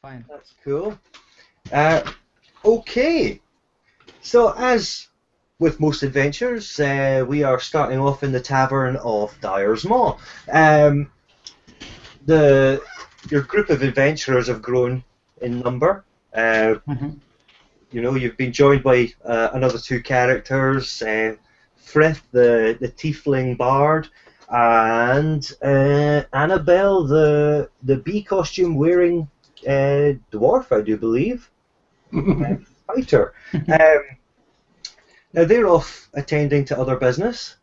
Fine. That's cool. Okay. So, as with most adventures, we are starting off in the tavern of Dyer's Maw. Um, your group of adventurers have grown in number. Mhm. You've been joined by another two characters, Frith, the tiefling bard, and Annabelle, the bee costume wearing dwarf, I do believe, fighter. Um, Now they're off attending to other business,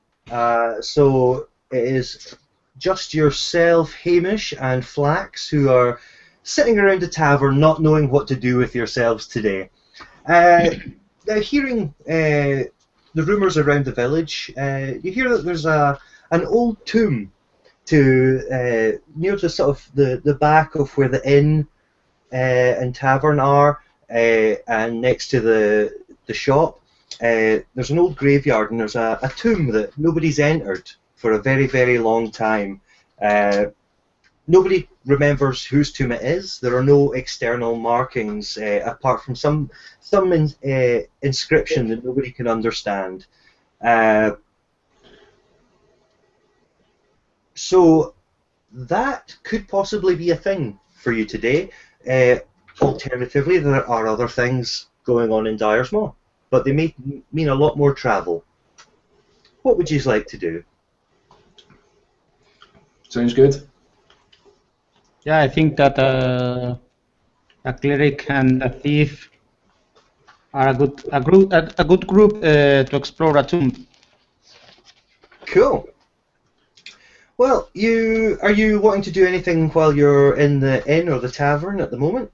so it is just yourself, Hamish, and Flax who are sitting around the tavern, not knowing what to do with yourselves today. Now, hearing the rumours around the village, you hear that there's an old tomb near the sort of the back of where the inn and tavern are, and next to the shop. There's an old graveyard, and there's a tomb that nobody's entered for a very, very long time. Nobody remembers whose tomb it is. There are no external markings apart from some inscription that nobody can understand. So that could possibly be a thing for you today. Alternatively, there are other things going on in Dyer's Maw, but they may mean a lot more travel. What would you like to do? Sounds good. Yeah, I think that a cleric and a thief are a good group to explore a tomb. Cool. Well, are you wanting to do anything while you're in the inn or the tavern at the moment?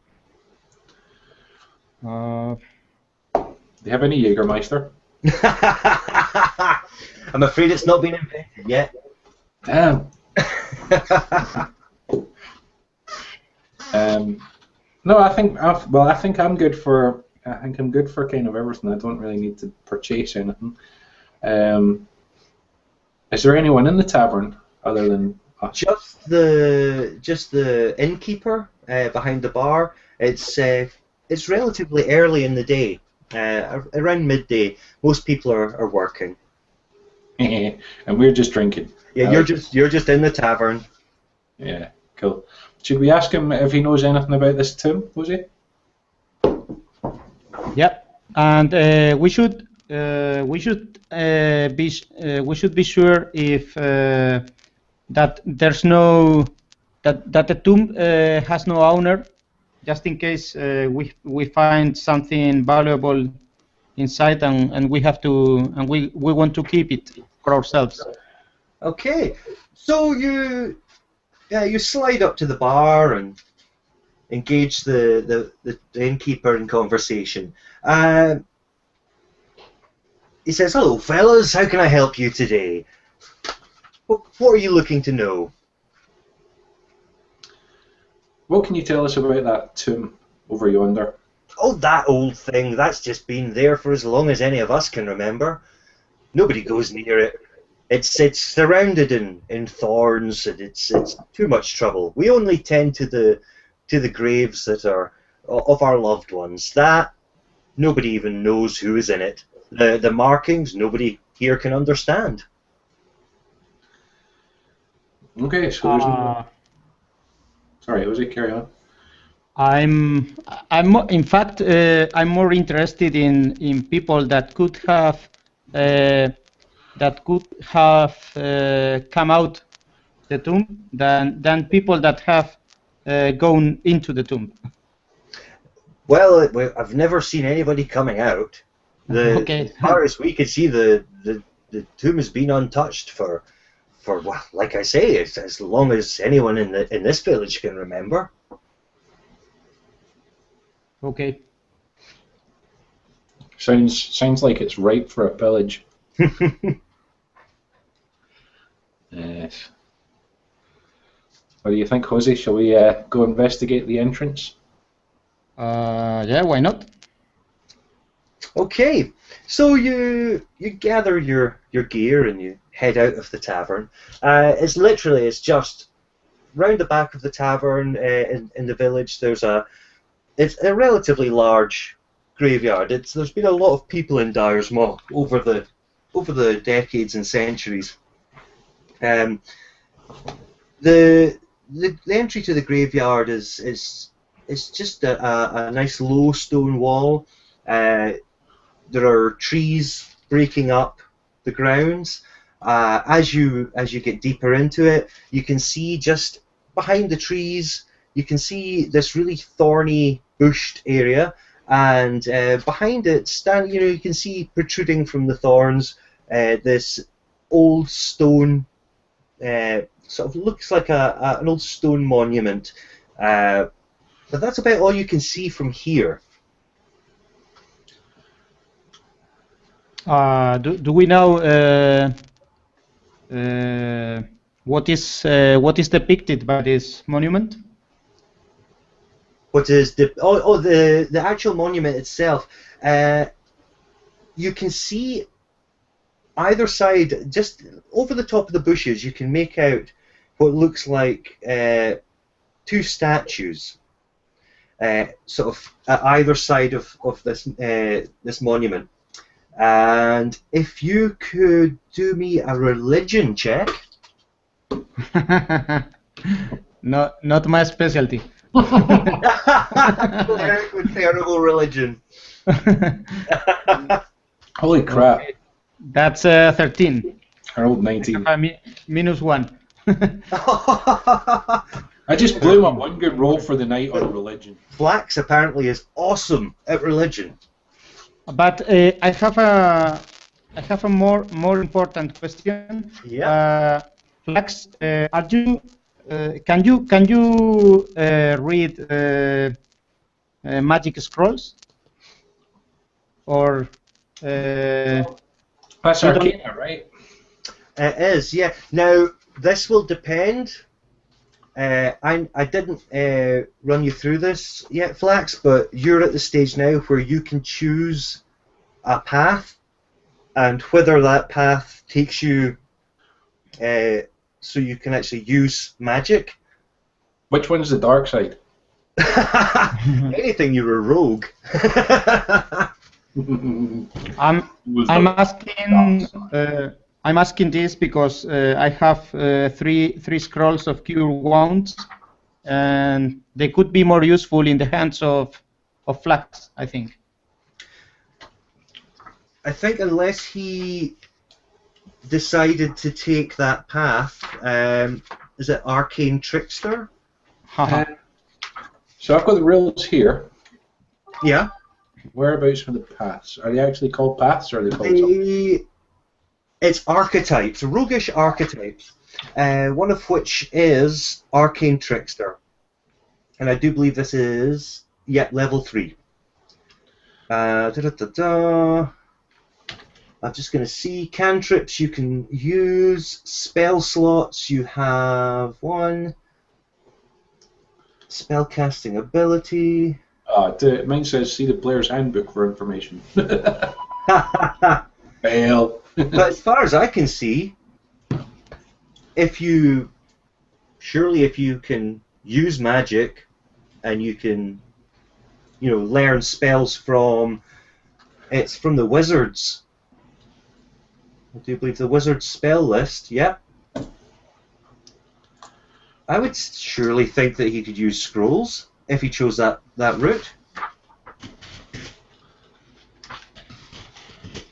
Uh, Do you have any Jägermeister? I'm afraid it's not been invented yet. Damn. No, I think I'm good for. I think I'm good for kind of everything. I don't really need to purchase anything. Is there anyone in the tavern other than us? Just the innkeeper behind the bar. It's relatively early in the day, around midday. Most people are working. And we're just drinking. Yeah, you're just in the tavern. Yeah, cool. Should we ask him if he knows anything about this tomb, Jose? yeah, and we should be sure if that there's no that the tomb has no owner, just in case we find something valuable inside and we have to we want to keep it for ourselves. Okay, so you slide up to the bar and engage the innkeeper in conversation. He says, "Hello, fellas. How can I help you today? What are you looking to know?" What can you tell us about that tomb over yonder? Oh, that old thing. That's just been there for as long as any of us can remember. Nobody goes near it. It's surrounded in thorns, and it's too much trouble. We only tend to the graves that are of our loved ones. That nobody even knows who is in it. The markings nobody here can understand. Okay, so there's no... Sorry, Jose, carry on. In fact, I'm more interested in people that could have come out the tomb than people that have gone into the tomb. Well, I've never seen anybody coming out. Okay. As far as we could see, the tomb has been untouched for well, like I say, it's as long as anyone in this village can remember. Okay. Sounds like it's ripe for a pillage. Yes. What do you think, Jose? Shall we go investigate the entrance? Yeah, why not? Okay, so you gather your gear and you head out of the tavern. It's just round the back of the tavern in the village. There's a it's a relatively large graveyard. There's been a lot of people in Dyer's Maw over the decades and centuries. The entry to the graveyard is just a nice low stone wall. There are trees breaking up the grounds. As you get deeper into it, you can see just behind the trees, you can see this really thorny, bushed area, and behind it, you can see protruding from the thorns this old stone, sort of looks like an old stone monument. But that's about all you can see from here. Do we know what is depicted by this monument? What is the actual monument itself? You can see either side, just over the top of the bushes, you can make out what looks like two statues, sort of at either side of this monument. And if you could do me a religion check. Not my specialty. Cleric with terrible religion. Holy crap. Okay. That's 13. I rolled 19. -1. I just blew my one good roll for the night on religion. Flax apparently is awesome at religion. But I have a more important question. Yeah. Flax, can you read magic scrolls? Or That's Arcana, right? It is, yeah. Now this will depend. I didn't run you through this yet, Flax, but you're at the stage now where you can choose a path, and whether that path takes you so you can actually use magic. Which one's the dark side? Anything, you're a rogue. I'm asking this because I have three scrolls of cure wounds, and they could be more useful in the hands of Flax, I think. I think unless he decided to take that path, is it Arcane Trickster? So I've got the rules here. Yeah. Whereabouts are the paths? Are they actually called paths, or are they called something? It's archetypes, roguish archetypes, one of which is Arcane Trickster. And I do believe this is, level 3. I'm just going to see cantrips you can use, spell slots, you have 1, spellcasting ability. Mine says see the player's handbook for information. Fail. But as far as I can see, if you can use magic and you can, learn spells from the wizards. I do believe the wizard's spell list, yeah. I would surely think that he could use scrolls if he chose that route.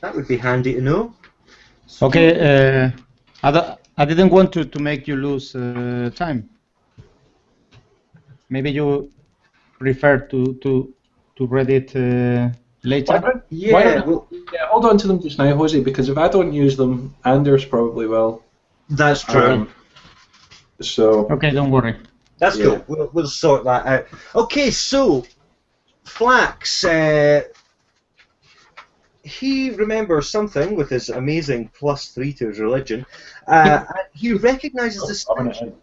That would be handy to know. So, okay, I didn't want to make you lose time. Maybe you prefer to read it later. Hold on to them just now, Jose, because if I don't use them, Anders probably will. That's true. So. Okay, don't worry. That's cool. We'll sort that out. Okay, so Flax, he remembers something with his amazing +3 to his religion. He recognizes the statue,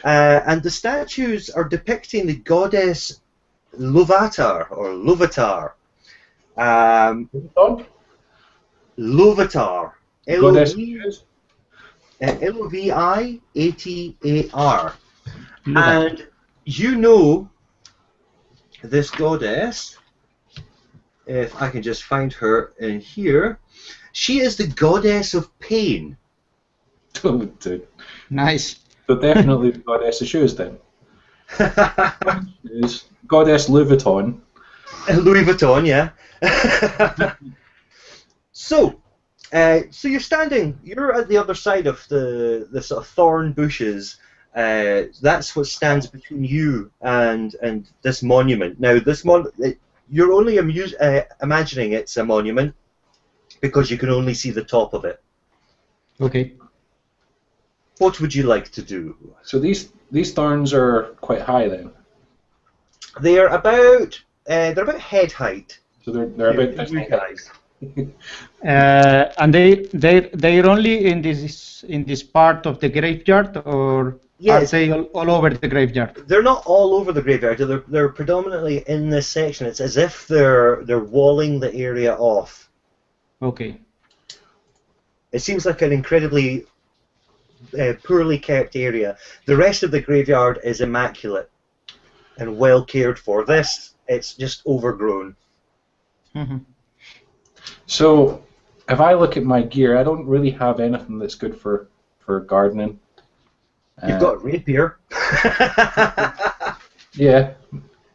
and the statues are depicting the goddess Lovatar or Lovatar. Lovatar. Loviatar. And you know this goddess, if I can just find her in here, she is the goddess of pain. Oh, dude. Nice. So definitely the goddess of shoes then. Shoes. Goddess Louis Vuitton. Louis Vuitton, yeah. So you're standing. You're at the other side of the sort of thorn bushes. That's what stands between you and this monument. Now, you're only imagining it's a monument because you can only see the top of it. Okay. What would you like to do? So these thorns are quite high then. They're about head height. So they're about this You height. guys. And they're only in this part of the graveyard, or Yes. are they all over the graveyard? They're not all over the graveyard. They're predominantly in this section. It's as if they're walling the area off. Okay. It seems like an incredibly poorly kept area. The rest of the graveyard is immaculate and well cared for. It's just overgrown. Mm-hmm. So if I look at my gear, I don't really have anything that's good for gardening. You've got a rapier. Yeah.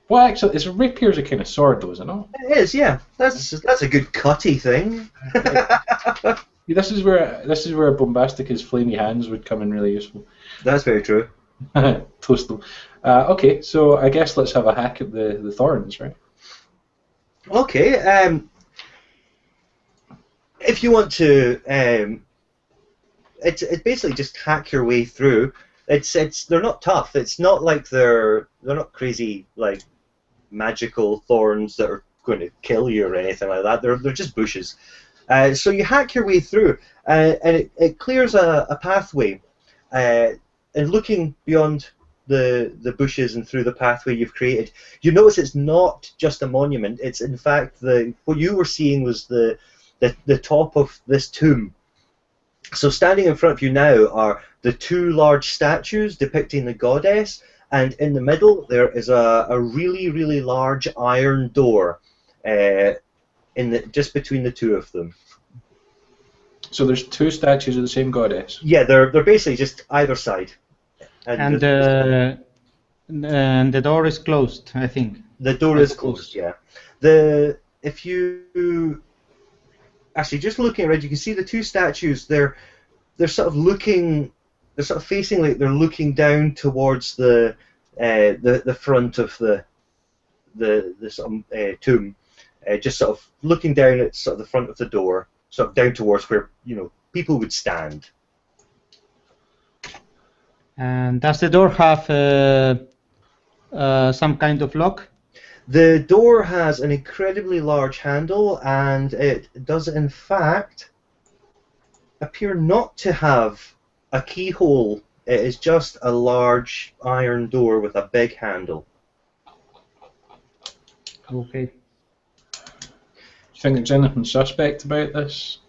Well, actually, it's a rapier's a kind of sword, though, is it not? It is, yeah. That's a good cutty thing. Yeah, this is where Bombastic's flamey hands would come in really useful. That's very true. Toast them. Okay, so I guess let's have a hack at the thorns, right? Okay. If you want to, it's basically just hack your way through. They're not tough. It's not like they're not crazy like magical thorns that are going to kill you or anything like that. They're just bushes. So you hack your way through, and it clears a pathway. And looking beyond the bushes and through the pathway you've created, you notice it's not just a monument. It's in fact what you were seeing was the top of this tomb. So standing in front of you now are the two large statues depicting the goddess, and in the middle there is a really, really large iron door just between the two of them. So there's two statues of the same goddess. Yeah, they're basically just either side. And the door is closed, I think. The door is closed, yeah. If you actually just looking around, you can see the two statues. They're sort of looking. They're sort of facing like they're looking down towards the front of the sort of tomb, just sort of looking down at sort of the front of the door, sort of down towards where people would stand. And does the door have some kind of lock? The door has an incredibly large handle, and it does in fact appear not to have a keyhole. It is just a large iron door with a big handle. Okay. Do you think there's anything suspect about this?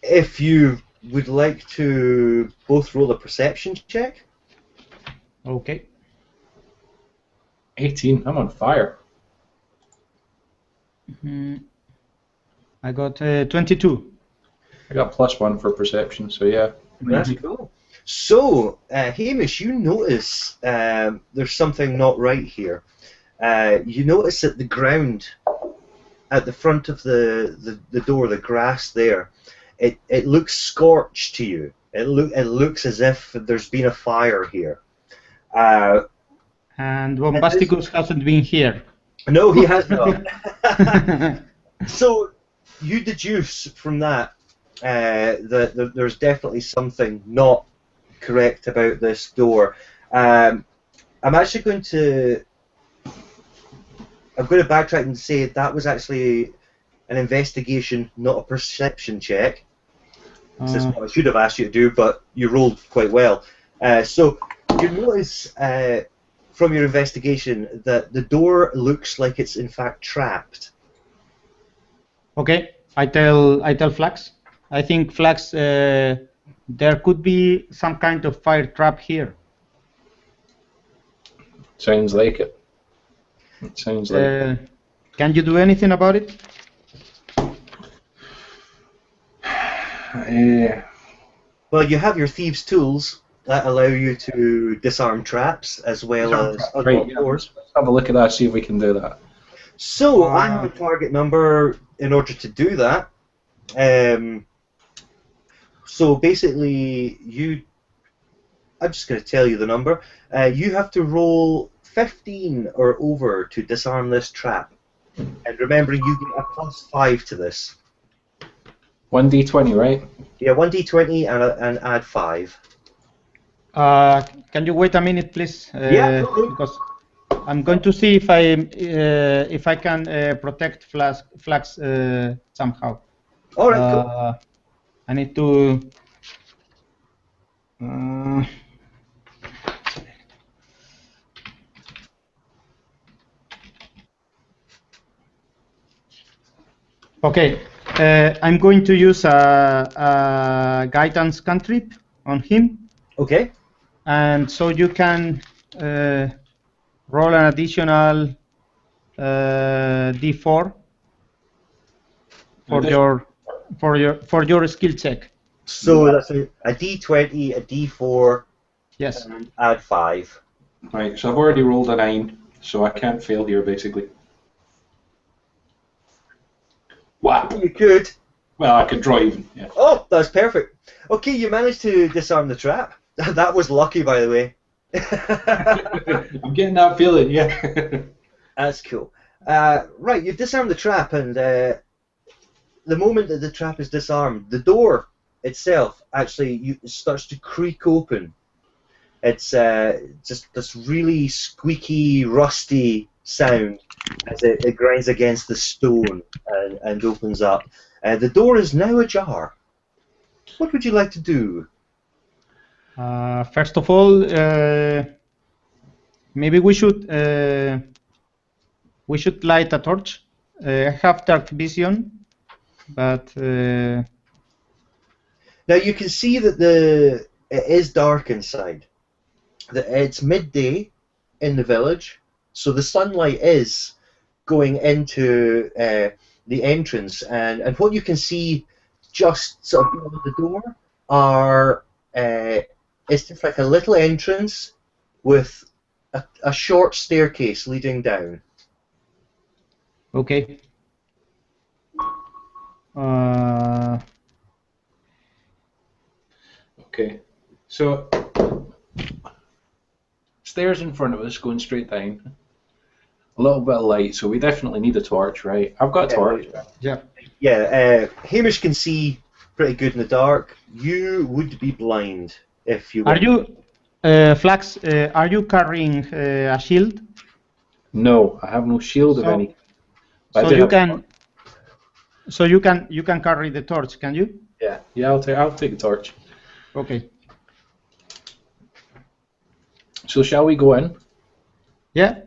If you would like to both roll a perception check. Okay. 18. I'm on fire. I got 22. I got +1 for perception, so yeah. That's cool. So, Hamish, you notice there's something not right here. You notice that the ground at the front of the door, the grass there, it looks scorched to you. It looks as if there's been a fire here. And Bombasticus hasn't been here. No, he has not. So you deduce from that that there's definitely something not correct about this door. I'm actually going to backtrack and say that was actually an investigation, not a perception check. This is what I should have asked you to do, but you rolled quite well. So you notice from your investigation that the door looks like it's in fact trapped. Okay, I tell Flax. I think Flax, there could be some kind of fire trap here. Sounds like it. It sounds like. Can you do anything about it? Well, you have your thieves' tools that allow you to disarm traps as well as unlock doors. Let's have a look at that, see if we can do that. So I have a target number in order to do that. So basically, I'm just going to tell you the number. You have to roll 15 or over to disarm this trap. And remember, you get a +5 to this. 1d20, right? Yeah, 1d20 and add 5. Can you wait a minute, please? Yeah. Because I'm going to see if I can protect Flax somehow. All right, cool. I need to. Okay, I'm going to use a guidance cantrip on him. Okay. And so you can roll an additional D4 for your skill check. So that's a D20, a D4, yes, and add 5. Right, so I've already rolled a 9, so I can't fail here, basically. Wow. You could. Well, I could draw even, yeah. Oh, that's perfect. Okay, you managed to disarm the trap. That was lucky, by the way. I'm getting that feeling, yeah. That's cool. Right, you've disarmed the trap, and the moment that the trap is disarmed, the door itself actually starts to creak open. It's just this really squeaky, rusty sound as it grinds against the stone and opens up. The door is now ajar. What would you like to do? First of all, maybe we should light a torch. I have dark vision, but now you can see that it is dark inside. It's midday in the village, so the sunlight is going into the entrance, and what you can see just sort of below the door are it's just like a little entrance with a short staircase leading down. Okay. Okay, so stairs in front of us going straight down. A little bit of light, so we definitely need a torch, right? I've got a torch. Yeah. Yeah, Hamish can see pretty good in the dark. You would be blind if you were. Are you, Flax, are you carrying a shield? No, I have no shield of any. So you can carry the torch, can you? Yeah, I'll take the torch. Okay. So shall we go in? Yeah.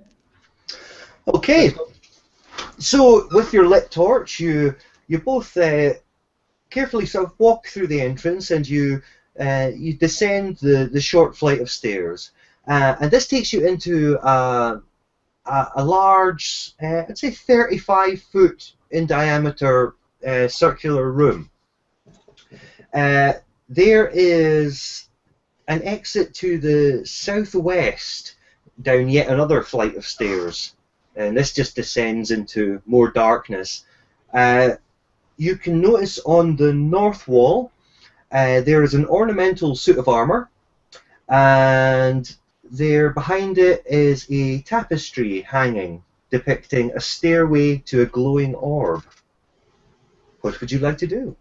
Okay. So with your lit torch, you both carefully sort of walk through the entrance, and you descend the short flight of stairs, and this takes you into a large, I'd say 35-foot in diameter circular room. There is an exit to the southwest down yet another flight of stairs, and this just descends into more darkness. You can notice on the north wall there is an ornamental suit of armor, and there behind it is a tapestry hanging depicting a stairway to a glowing orb. What would you like to do?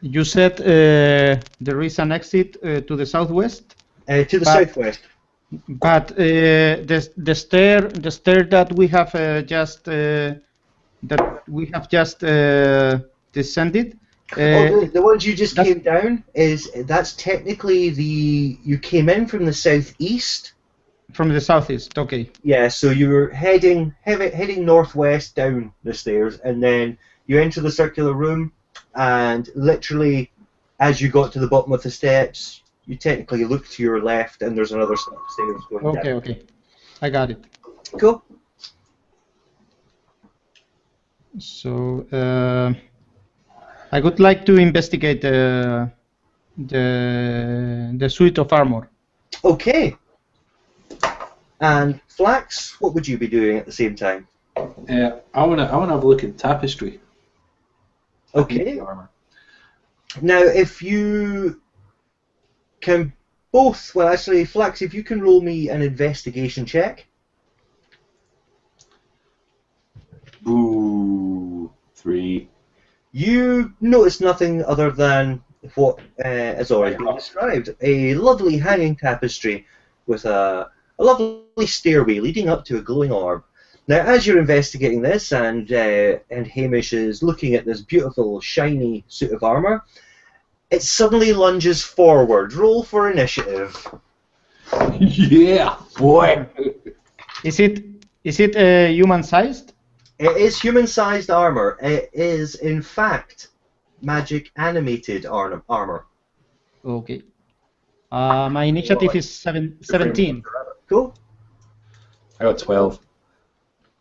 You said there is an exit to the southwest. To the southwest. But the stair that we have just descended. The ones you just came down that's technically you came in from the southeast. From the southeast, okay. Yeah, so you were heading northwest down the stairs, and then you enter the circular room, and literally, as you got to the bottom of the steps, you technically look to your left, and there's another set of stairs going down. Okay, I got it. Cool. So I would like to investigate the suit of armor. Okay. And Flax, what would you be doing at the same time? I wanna have a look at tapestry. Okay. Armor. Now, if you can both, well, actually, Flax, if you can roll me an investigation check. Boo. 3. You notice nothing other than what has already been described. A lovely hanging tapestry with a lovely stairway leading up to a glowing orb. Now, as you're investigating this, and Hamish is looking at this beautiful, shiny suit of armor, it suddenly lunges forward. Roll for initiative. Yeah, boy. Is it human-sized? It is human-sized armor. It is, in fact, magic animated armor. Okay. My initiative is 17. Cool. I got 12.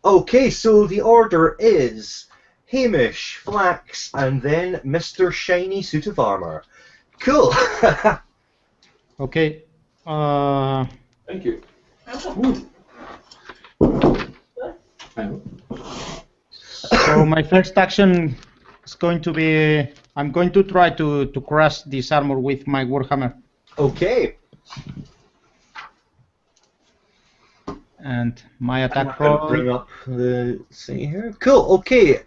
Okay, so the order is Hamish, Flax, and then Mr. Shiny Suit of Armor. Cool. Okay. Thank you. So my first action is going to be, I'm going to try to crush this armor with my warhammer. Okay. And my I'm attack going to roll. bring up the thing here. Cool. Okay.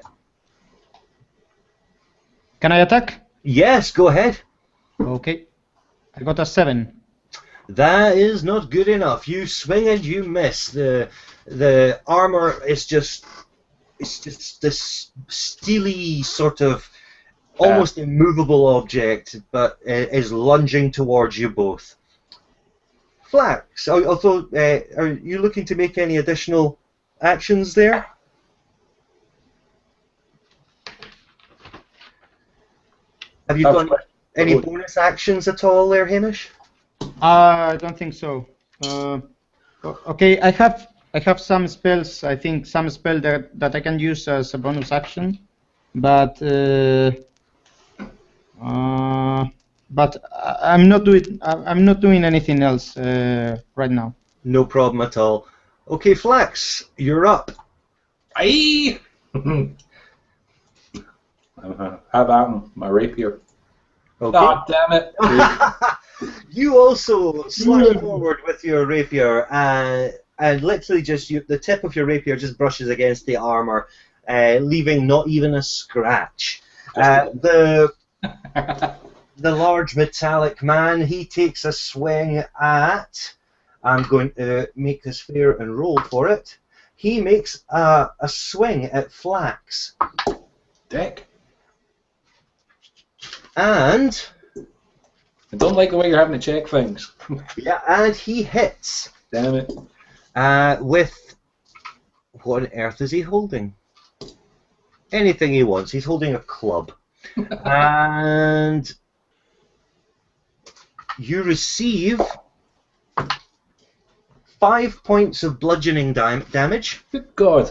Can I attack? Yes, go ahead. Okay. I got a 7. That is not good enough. You swing and you miss. The armor is just this steely sort of almost immovable object, but is lunging towards you both. Flax, although, are you looking to make any additional actions there? Have you got any bonus actions at all there, Hamish? I don't think so. Okay, I have some spells. I think some spell that I can use as a bonus action, but I'm not doing anything else right now. No problem at all. Okay, Flax, you're up. Aye. How about my rapier? Okay. God damn it! You also slash forward with your rapier, and literally just the tip of your rapier just brushes against the armor, leaving not even a scratch. The large metallic man, he takes a swing at. I'm going to make this fair and roll for it. He makes a swing at Flax. Dick. And I don't like the way you're having to check things. yeah, and he hits. Damn it. With what on earth is he holding? Anything he wants. He's holding a club. And you receive 5 points of bludgeoning damage. Good God.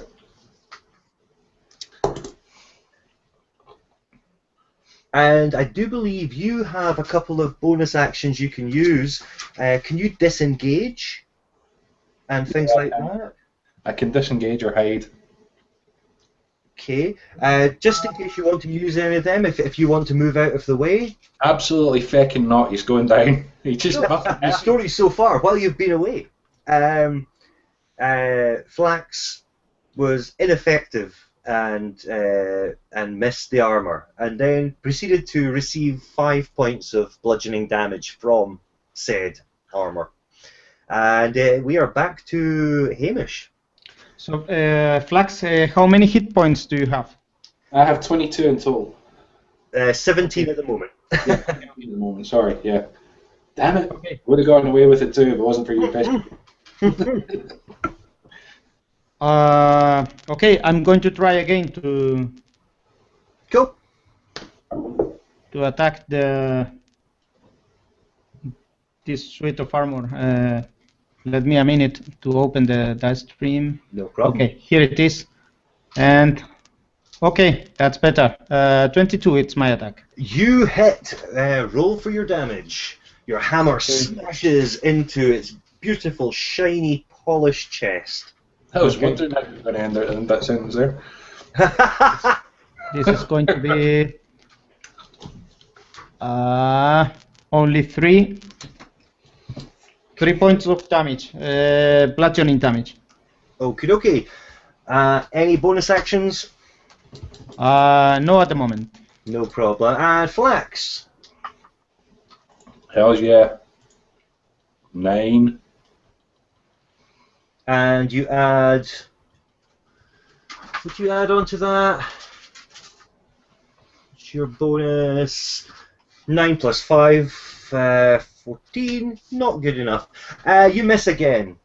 And I do believe you have a couple of bonus actions you can use. Can you disengage? And things like that? I can disengage or hide. Okay. Just in case you want to use any of them, if you want to move out of the way. Absolutely feckin' not. He's going down. He just. The story so far, while you've been away, Flax was ineffective and missed the armor, and then proceeded to receive 5 points of bludgeoning damage from said armor. And we are back to Hamish. So, Flax, how many hit points do you have? I have 22 in total. 17 at the moment. Yeah, at the moment. Sorry. Yeah. Damn it. Okay. Would have gotten away with it too if it wasn't for you pissing. Okay, I'm going to try again to Go. attack this suit of armor. Let me a minute to open the dice stream. No problem. Okay, here it is. And okay, that's better. 22, it's my attack. You hit. Roll for your damage. Your hammer smashes into its beautiful, shiny, polished chest. I was wondering how you were going to end in that sentence there. This is going to be only 3 points of damage, bludgeoning damage. Okie dokie. Any bonus actions? No, at the moment. No problem. And Flax. Hells yeah. 9. And you add. What do you add onto that? What's your bonus? 9 plus 5, 14. Not good enough. You miss again.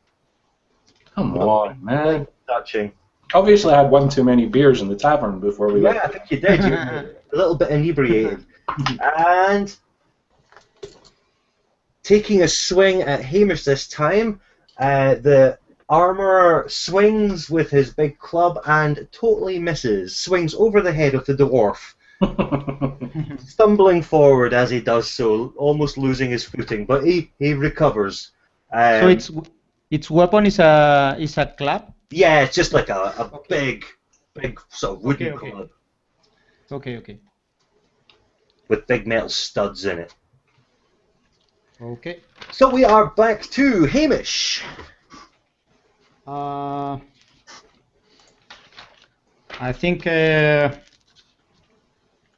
Come on, man. Touching. Obviously, I had one too many beers in the tavern before we Yeah, left. I think you did. You're a little bit inebriated. And taking a swing at Hamish this time, the armourer swings with his big club and totally misses. Swings over the head of the dwarf, stumbling forward as he does so, almost losing his footing, but he recovers. So its weapon is a club? Yeah, it's just like a big sort of wooden Okay. club Okay. with big metal studs in it. Okay. So we are back to Hamish. I think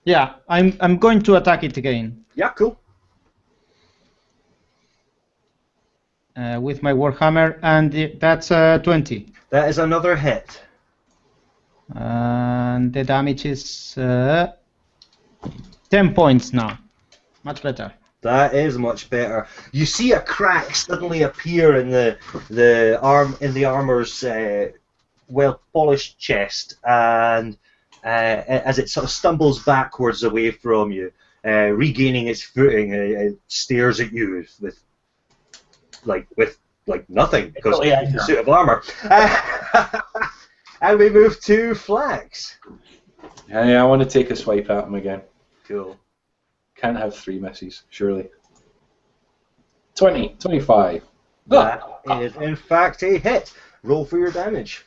yeah, I'm going to attack it again Yeah, cool. with my warhammer, and that's 20. That is another hit. And the damage is 10 points now. Much better. That is much better. You see a crack suddenly appear in the armor's well polished chest, and as it sort of stumbles backwards away from you, regaining its footing, it stares at you with nothing because it's a suit of armor. And we move to Flax. Yeah, I want to take a swipe at him again. Cool. Can't have 3 misses, surely. 25. That is in fact a hit. Roll for your damage.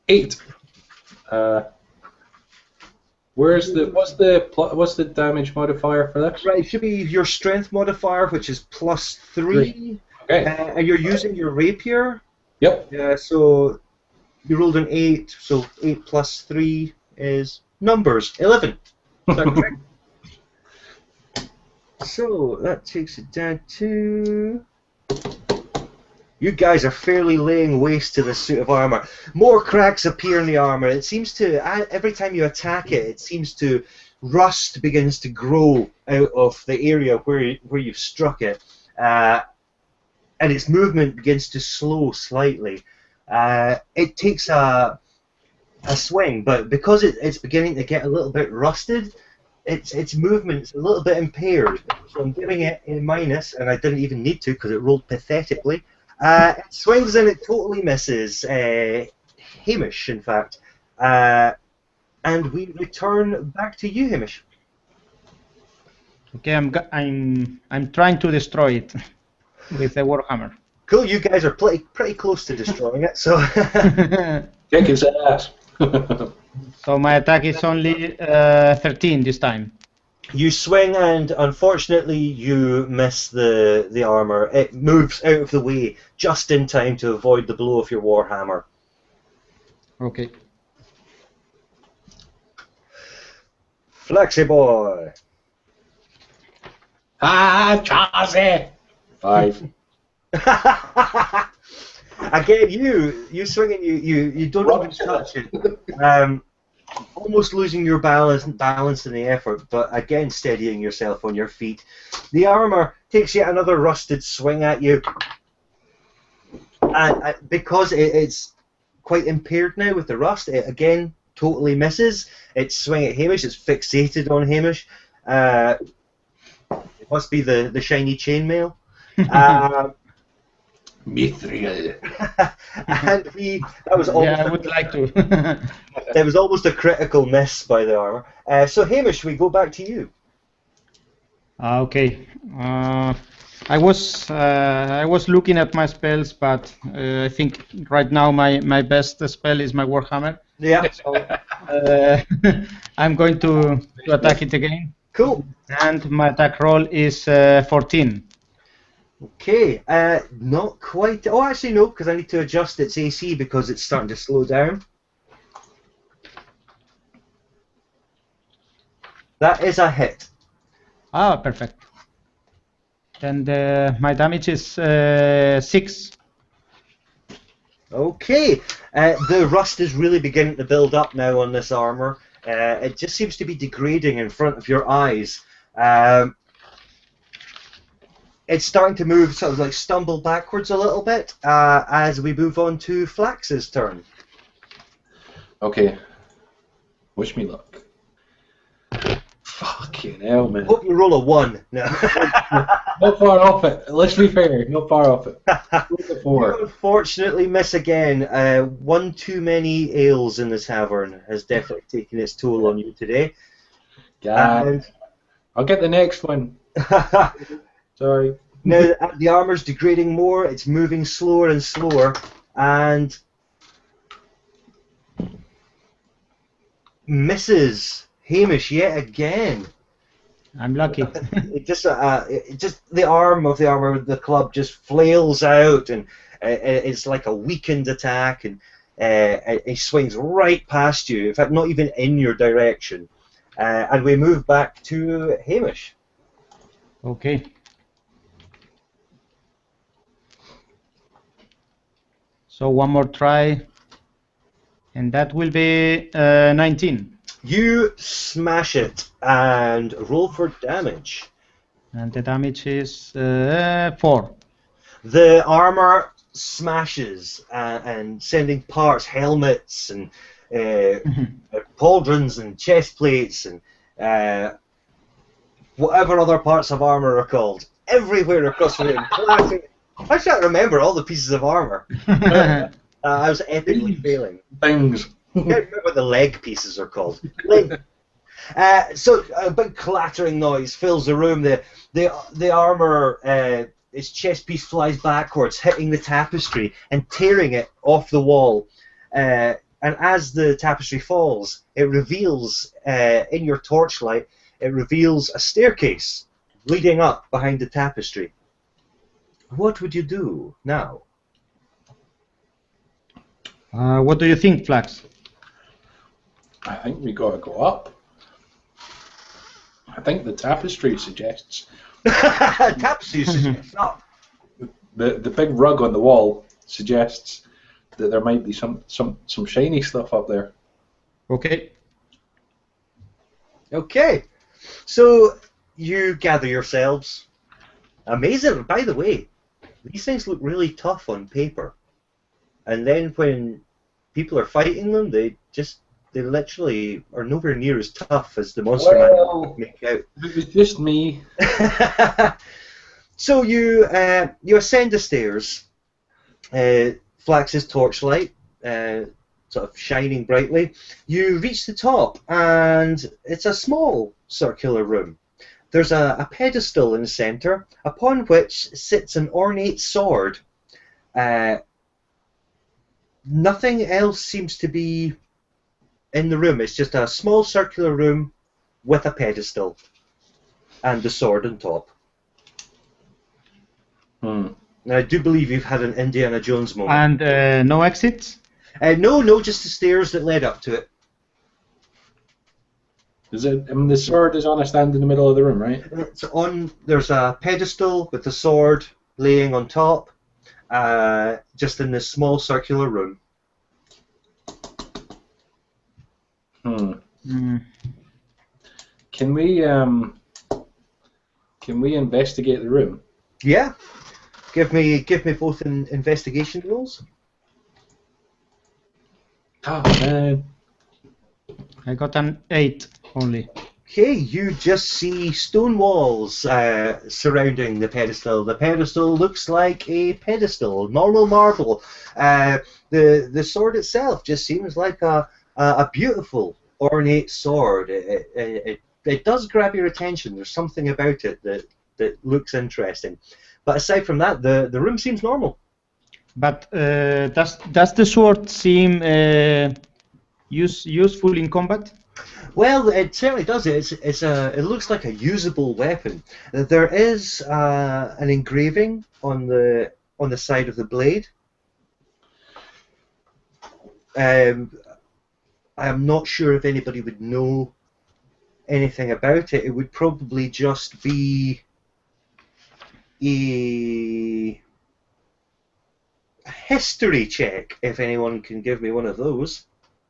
8. What's the damage modifier for this? Right, it should be your strength modifier, which is +3. Okay. And you're using your rapier. Yep. So you rolled an 8, so 8 plus 3 is numbers, 11. Is that correct? So that takes it down to... You guys are fairly laying waste to the suit of armor. More cracks appear in the armor. It seems to, every time you attack it, it seems to, rust begins to grow out of the area where you've struck it. And its movement begins to slow slightly. It takes a swing, but because it's beginning to get a little bit rusted, its movement's a little bit impaired. So I'm giving it a minus, and I didn't even need to because it rolled pathetically. It swings and it totally misses. Hamish, in fact. And we return back to you, Hamish. Okay, I'm trying to destroy it with the warhammer. Cool, you guys are pretty close to destroying it, so... Kick his ass. So my attack is only 13 this time. You swing and unfortunately you miss the armor. It moves out of the way just in time to avoid the blow of your warhammer. Okay. Flexi boy. Chazzy! 5. Again, you swing and you don't even touch it. Almost losing your balance in the effort, but again steadying yourself on your feet. The armor takes yet another rusted swing at you, and because it's quite impaired now with the rust, it again totally misses. Its swing at Hamish, it's fixated on Hamish. Must be the shiny chainmail. Um, Mithril. and that was almost Yeah, I would like to. that was almost a critical miss by the armor. So Hamish, we go back to you. Okay. I was looking at my spells, but I think right now my best spell is my Warhammer. Yeah. So I'm going to attack it again. Cool. And my attack roll is 14. Okay. Not quite. Oh, actually no, because I need to adjust its AC because it's starting to slow down. That is a hit. Ah, perfect. And my damage is 6. Okay. The rust is really beginning to build up now on this armor. It just seems to be degrading in front of your eyes. It's starting to move, sort of like stumble backwards a little bit as we move on to Flax's turn. Okay. Wish me luck. Fucking hell, man. Hope you roll a 1. No. Not far off it. Let's be fair. Not far off it. You 4. unfortunately miss again. One too many ales in the tavern has definitely taken its toll on you today. God. I'll get the next one. Sorry. Now the armor's degrading more, it's moving slower and slower, and misses Hamish yet again. I'm lucky. It just the arm of the armor, the club just flails out, and it's like a weakened attack, and it swings right past you. In fact, not even in your direction. And we move back to Hamish. Okay. So one more try, and that will be 19. You smash it and roll for damage. And the damage is 4. The armor smashes and sending parts, helmets and pauldrons and chest plates and whatever other parts of armor are called, everywhere across the room. I can't remember all the pieces of armor. I was epically failing. Things. I can't remember what the leg pieces are called. So a big clattering noise fills the room. The armor, its chest piece flies backwards, hitting the tapestry and tearing it off the wall. And as the tapestry falls, it reveals, in your torchlight, it reveals a staircase leading up behind the tapestry. What would you do now? What do you think, Flax? I think we gotta go up. I think the tapestry suggests. Tapestry suggests up. The big rug on the wall suggests that there might be some shiny stuff up there. Okay. Okay. So you gather yourselves. Amazing, by the way. These things look really tough on paper. And then when people are fighting them, they literally are nowhere near as tough as the monster man make out. It was just me. So you ascend the stairs. Flax's torchlight, sort of shining brightly. You reach the top, and it's a small circular room. There's a pedestal in the center, upon which sits an ornate sword. Nothing else seems to be in the room. It's just a small circular room with a pedestal and the sword on top. Now, I do believe you've had an Indiana Jones moment. And no exits? No, just the stairs that led up to it. Is it? I mean, the sword is on a stand in the middle of the room, right? There's a pedestal with the sword laying on top, just in this small circular room. Can we investigate the room? Yeah. Give me both investigation rolls. Oh man. I got an 8 only. Okay, you just see stone walls surrounding the pedestal. The pedestal looks like a pedestal, normal marble. The sword itself just seems like a beautiful, ornate sword. It does grab your attention. There's something about it that looks interesting. But aside from that, the room seems normal. But does the sword seem useful in combat? Well, it certainly does. It looks like a usable weapon. There is an engraving on the side of the blade. I'm not sure if anybody would know anything about it. It would probably just be a history check if anyone can give me one of those.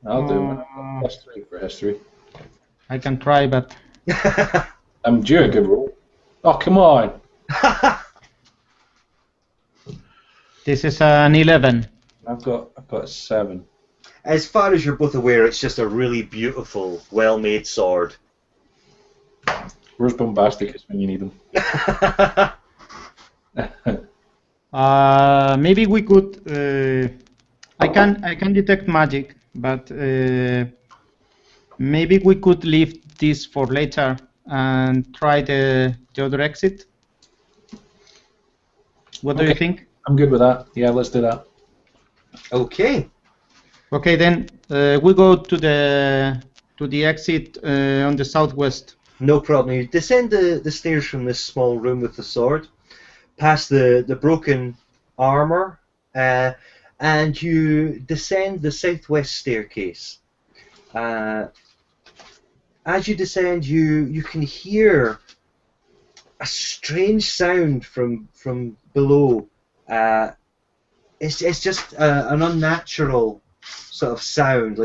I'll do one. +3 for history. I can try, but I'm due a good roll. Oh, come on. this is an 11. I've got a 7. As far as you're both aware, it's just a really beautiful, well-made sword. Where's Bombasticus when you need him? Maybe we could. I can detect magic, but maybe we could leave this for later and try the other exit. What do you think? I'm good with that. Yeah, let's do that. Okay. Okay, then we go to the exit on the southwest. No problem. You descend the stairs from this small room with the sword, past the broken armor, and you descend the southwest staircase. As you descend, you can hear a strange sound from below. It's just an unnatural sort of sound,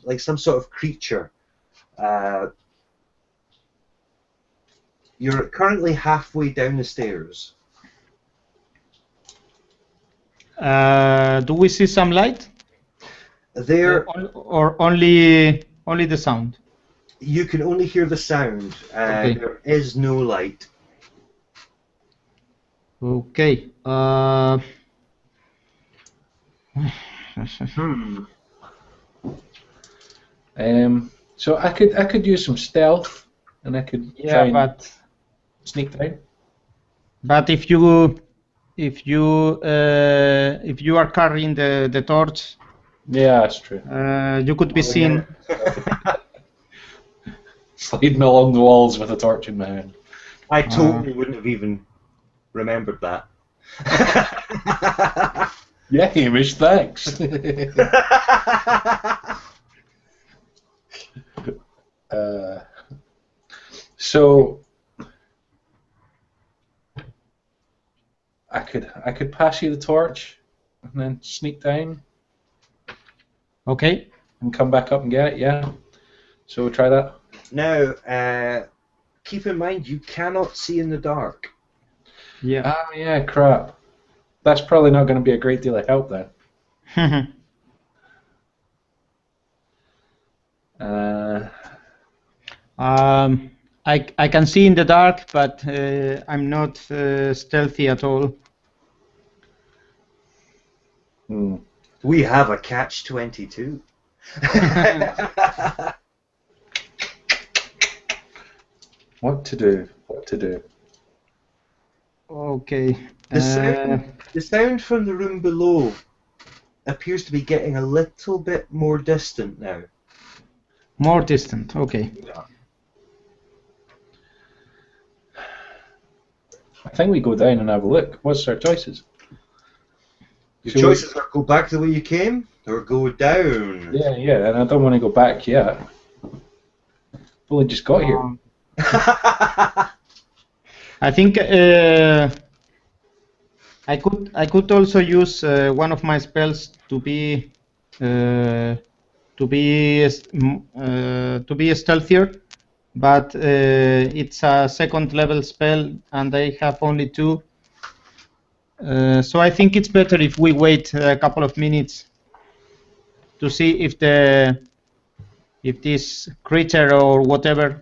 like some sort of creature. You're currently halfway down the stairs. Do we see some light? There, or only the sound? you can only hear the sound. Okay. There is no light. Okay. So I could use some stealth, and I could try and sneak down. But if you are carrying the torch, Yeah, that's true. you could be seen. Sliding along the walls with a torch in my hand. I totally wouldn't have even remembered that. Yeah, Hamish, thanks. So I could pass you the torch and then sneak down. Okay. And come back up and get it. Yeah. So we'll try that. Now, keep in mind you cannot see in the dark. Yeah. Oh yeah, crap. That's probably not going to be a great deal of help then. I can see in the dark, but I'm not stealthy at all. We have a catch-22. What to do? What to do? Okay. The sound from the room below appears to be getting a little bit more distant now. More distant. Okay. I think we go down and have a look. What's our choices? Your choices are go back the way you came or go down. Yeah, and I don't want to go back yet. I've only just got here. I think I could also use one of my spells to be stealthier, but it's a second level spell and I have only 2. So I think it's better if we wait a couple of minutes to see if the if this creature or whatever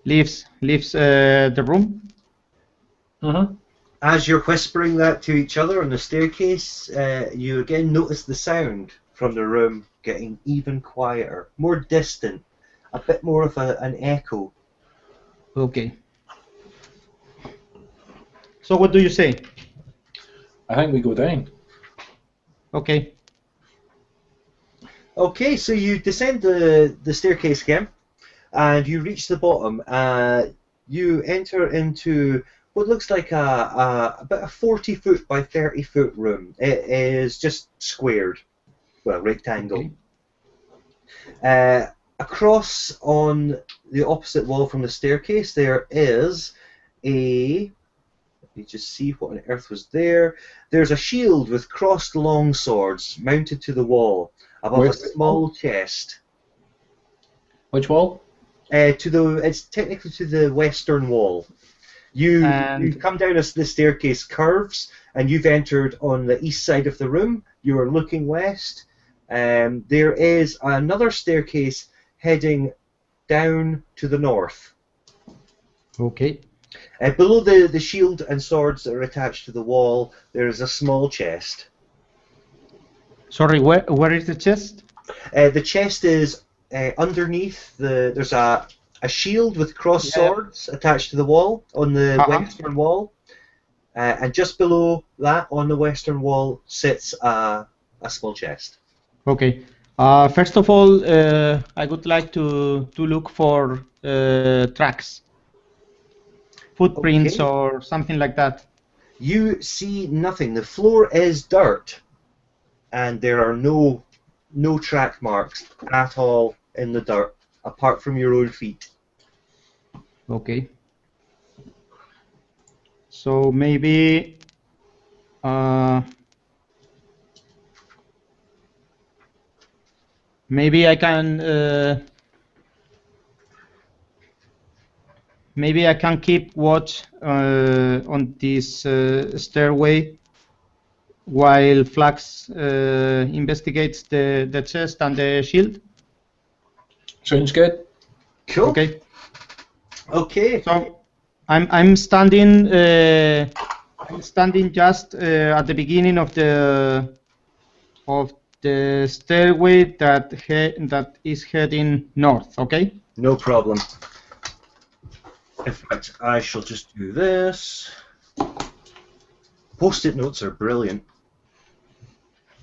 leaves the room. Mm-hmm. As you're whispering that to each other on the staircase, you again notice the sound from the room getting even quieter, more distant, a bit more of an echo. Okay. So what do you say? I think we go down. Okay. Okay, so you descend the staircase again, and you reach the bottom. You enter into what looks like about a 40-foot by 30-foot room. It is just squared, well, rectangle. Okay. Across on the opposite wall from the staircase, there is a. Let me just see what on earth was there. There's a shield with crossed long swords mounted to the wall above Where's a the small wall? chest. Which wall? It's technically to the western wall. You come down as the staircase curves, and you've entered on the east side of the room. You are looking west. There is another staircase heading down to the north. Okay. Below the shield and swords that are attached to the wall, there is a small chest. Sorry, where is the chest? The chest is underneath there's a shield with crossed swords attached to the wall on the western wall, and just below that on the western wall sits a small chest. Okay. First of all, I would like to look for tracks, footprints, or something like that. You see nothing. The floor is dirt, and there are no track marks at all in the dirt, apart from your own feet. Okay. So maybe maybe I can keep watch on this stairway while Flax investigates the chest and the shield. Sounds good. Cool. Okay. Okay. So I'm standing just at the beginning of the stairway that is heading north. Okay. No problem. In fact, I shall just do this. Post-it notes are brilliant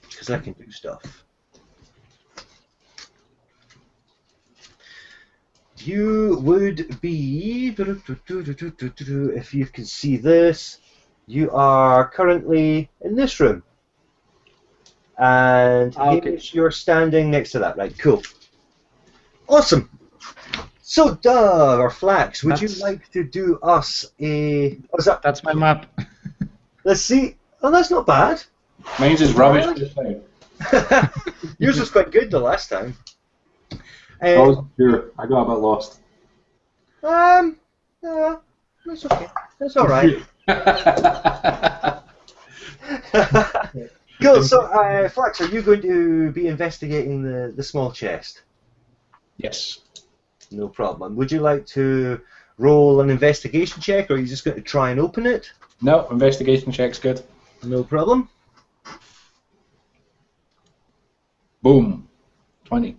because I can do stuff. You would be, if you can see this, you are currently in this room. And Hamish, you're standing next to that, right? Cool. Awesome. So, Doug, or Flax, would you like to do us a... What's that? That's my map. Let's see. Oh, that's not bad. Mine's is rubbish this time. Yours was quite good the last time. I wasn't sure. I got a bit lost. That's okay. That's all right. Cool. So, Flax, are you going to be investigating the small chest? Yes. No problem. Would you like to roll an investigation check, or are you just going to try and open it? No, investigation check's good. No problem. Boom. 20.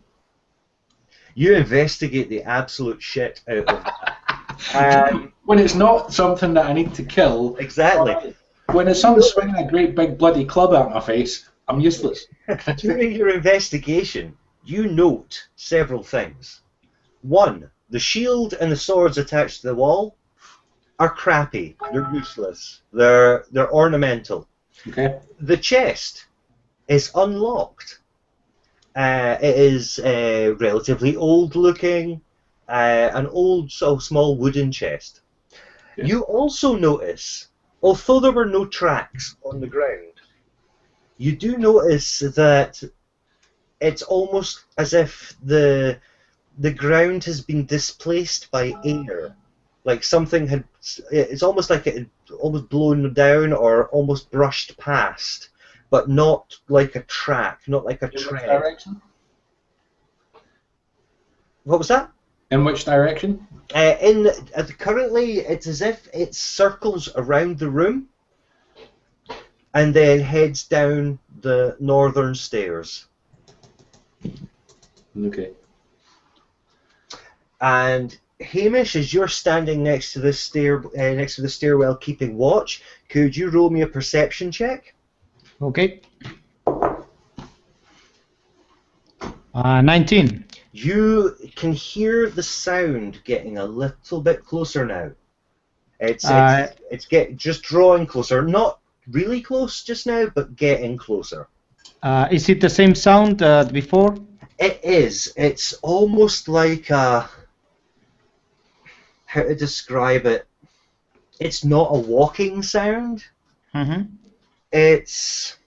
You investigate the absolute shit out of that. When it's not something that I need to kill. Exactly. When it's something swinging a great big bloody club at my face, I'm useless. During your investigation, you note several things. One, the shield and the swords attached to the wall are crappy. They're useless. They're ornamental. Okay. The chest is unlocked. It is relatively old looking, an old sort of small wooden chest. Yeah. You also notice, although there were no tracks on the ground, you do notice that it's almost as if the ground has been displaced by air. Like something it's almost like it had almost blown down or almost brushed past. but not like a track, not like a In which tread. direction? What was that? In which direction? Currently, it's as if it circles around the room and then heads down the northern stairs. Okay. And Hamish, as you're standing next to the stairwell, keeping watch, could you roll me a perception check? Okay. 19. You can hear the sound getting a little bit closer now. It's just drawing closer, not really close just now, but getting closer. Is it the same sound before? It is. It's almost like a... How to describe it? It's not a walking sound. Mm-hmm. It's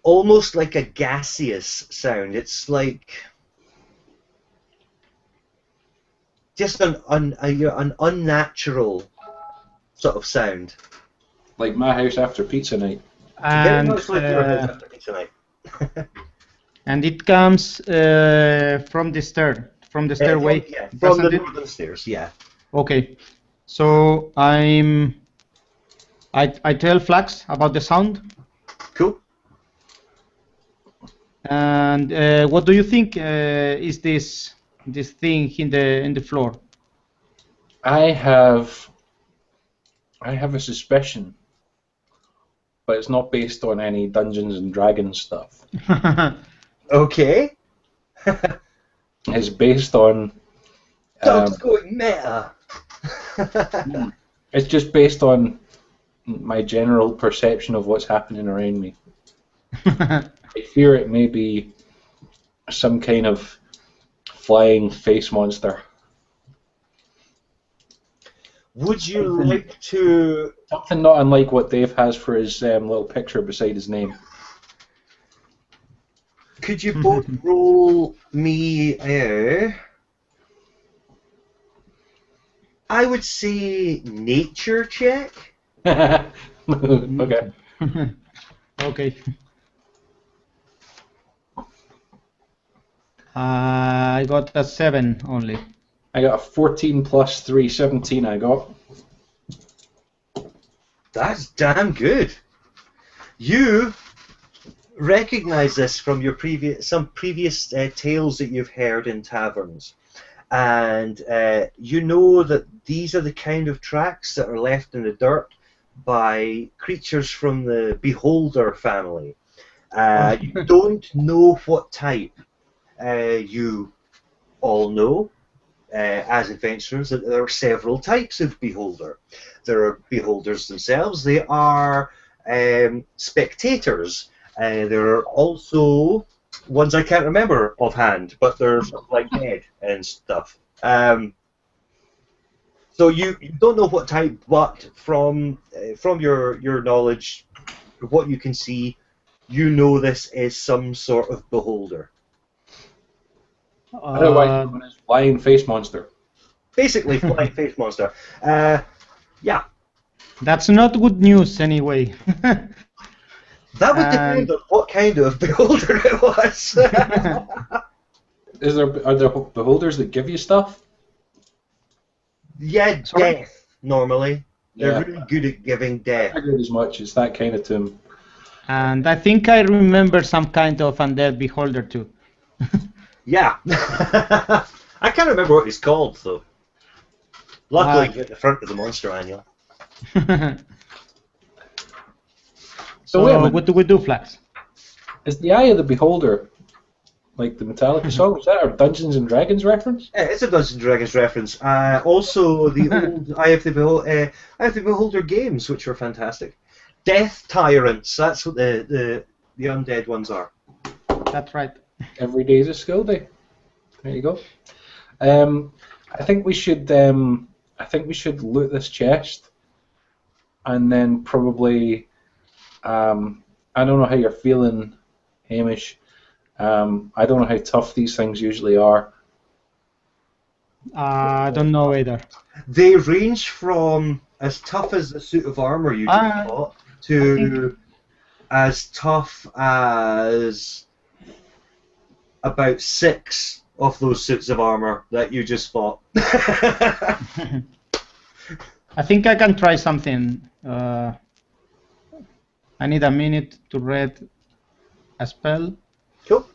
almost like a gaseous sound. It's like just an unnatural sort of sound. Like my house after pizza night. Very And much like your house after pizza night. and it comes from the stairway. From doesn't the it? northern stairs. Yeah. Okay. So I tell Flax about the sound. Cool. And what do you think is this thing in the floor? I have a suspicion, but it's not based on any Dungeons and Dragons stuff. Okay. It's based on. Dog's going meta. It's just based on my general perception of what's happening around me. I fear it may be some kind of flying face monster. Would you like to... Something not unlike what Dave has for his little picture beside his name. Could you both roll me I would say nature check? Okay. Okay. I got a 7 only. I got a 14 plus 3, 17 I got. That's damn good. You recognize this from your some previous tales that you've heard in taverns. And you know that these are the kind of tracks that are left in the dirt by creatures from the Beholder family. You don't know what type. You all know, as adventurers, that there are several types of Beholder. There are Beholders themselves. They are spectators. There are also ones I can't remember offhand, but they're sort of like dead and stuff. So you don't know what type, but from your knowledge, what you can see, you know this is some sort of Beholder. Otherwise known as flying face monster. Basically, flying face monster. Yeah. That's not good news anyway. That would depend on what kind of Beholder it was. Are there beholders that give you stuff? Yeah, Sorry? death, normally. They're Yeah. really good at giving death. I figured as much. It's that kind of tomb. And I think I remember some kind of undead beholder too. Yeah. I can't remember what he's called, though. Luckily, he's at the front of the monster annual. So wait a minute. What do we do, Flax? Is the Eye of the Beholder like the Metallica song? Is that a Dungeons and Dragons reference? Yeah, it's a Dungeons and Dragons reference. Also, the old Eye of the Beholder games, which were fantastic. Death Tyrants, that's what the undead ones are. That's right. Every day is a skill day. There you go. I think we should loot this chest, and then probably. I don't know how you're feeling, Hamish. I don't know how tough these things usually are. I don't know either. They range from as tough as a suit of armor you just bought to as tough as about 6 of those suits of armor that you just fought. I think I can try something. I need a minute to read a spell. Cool.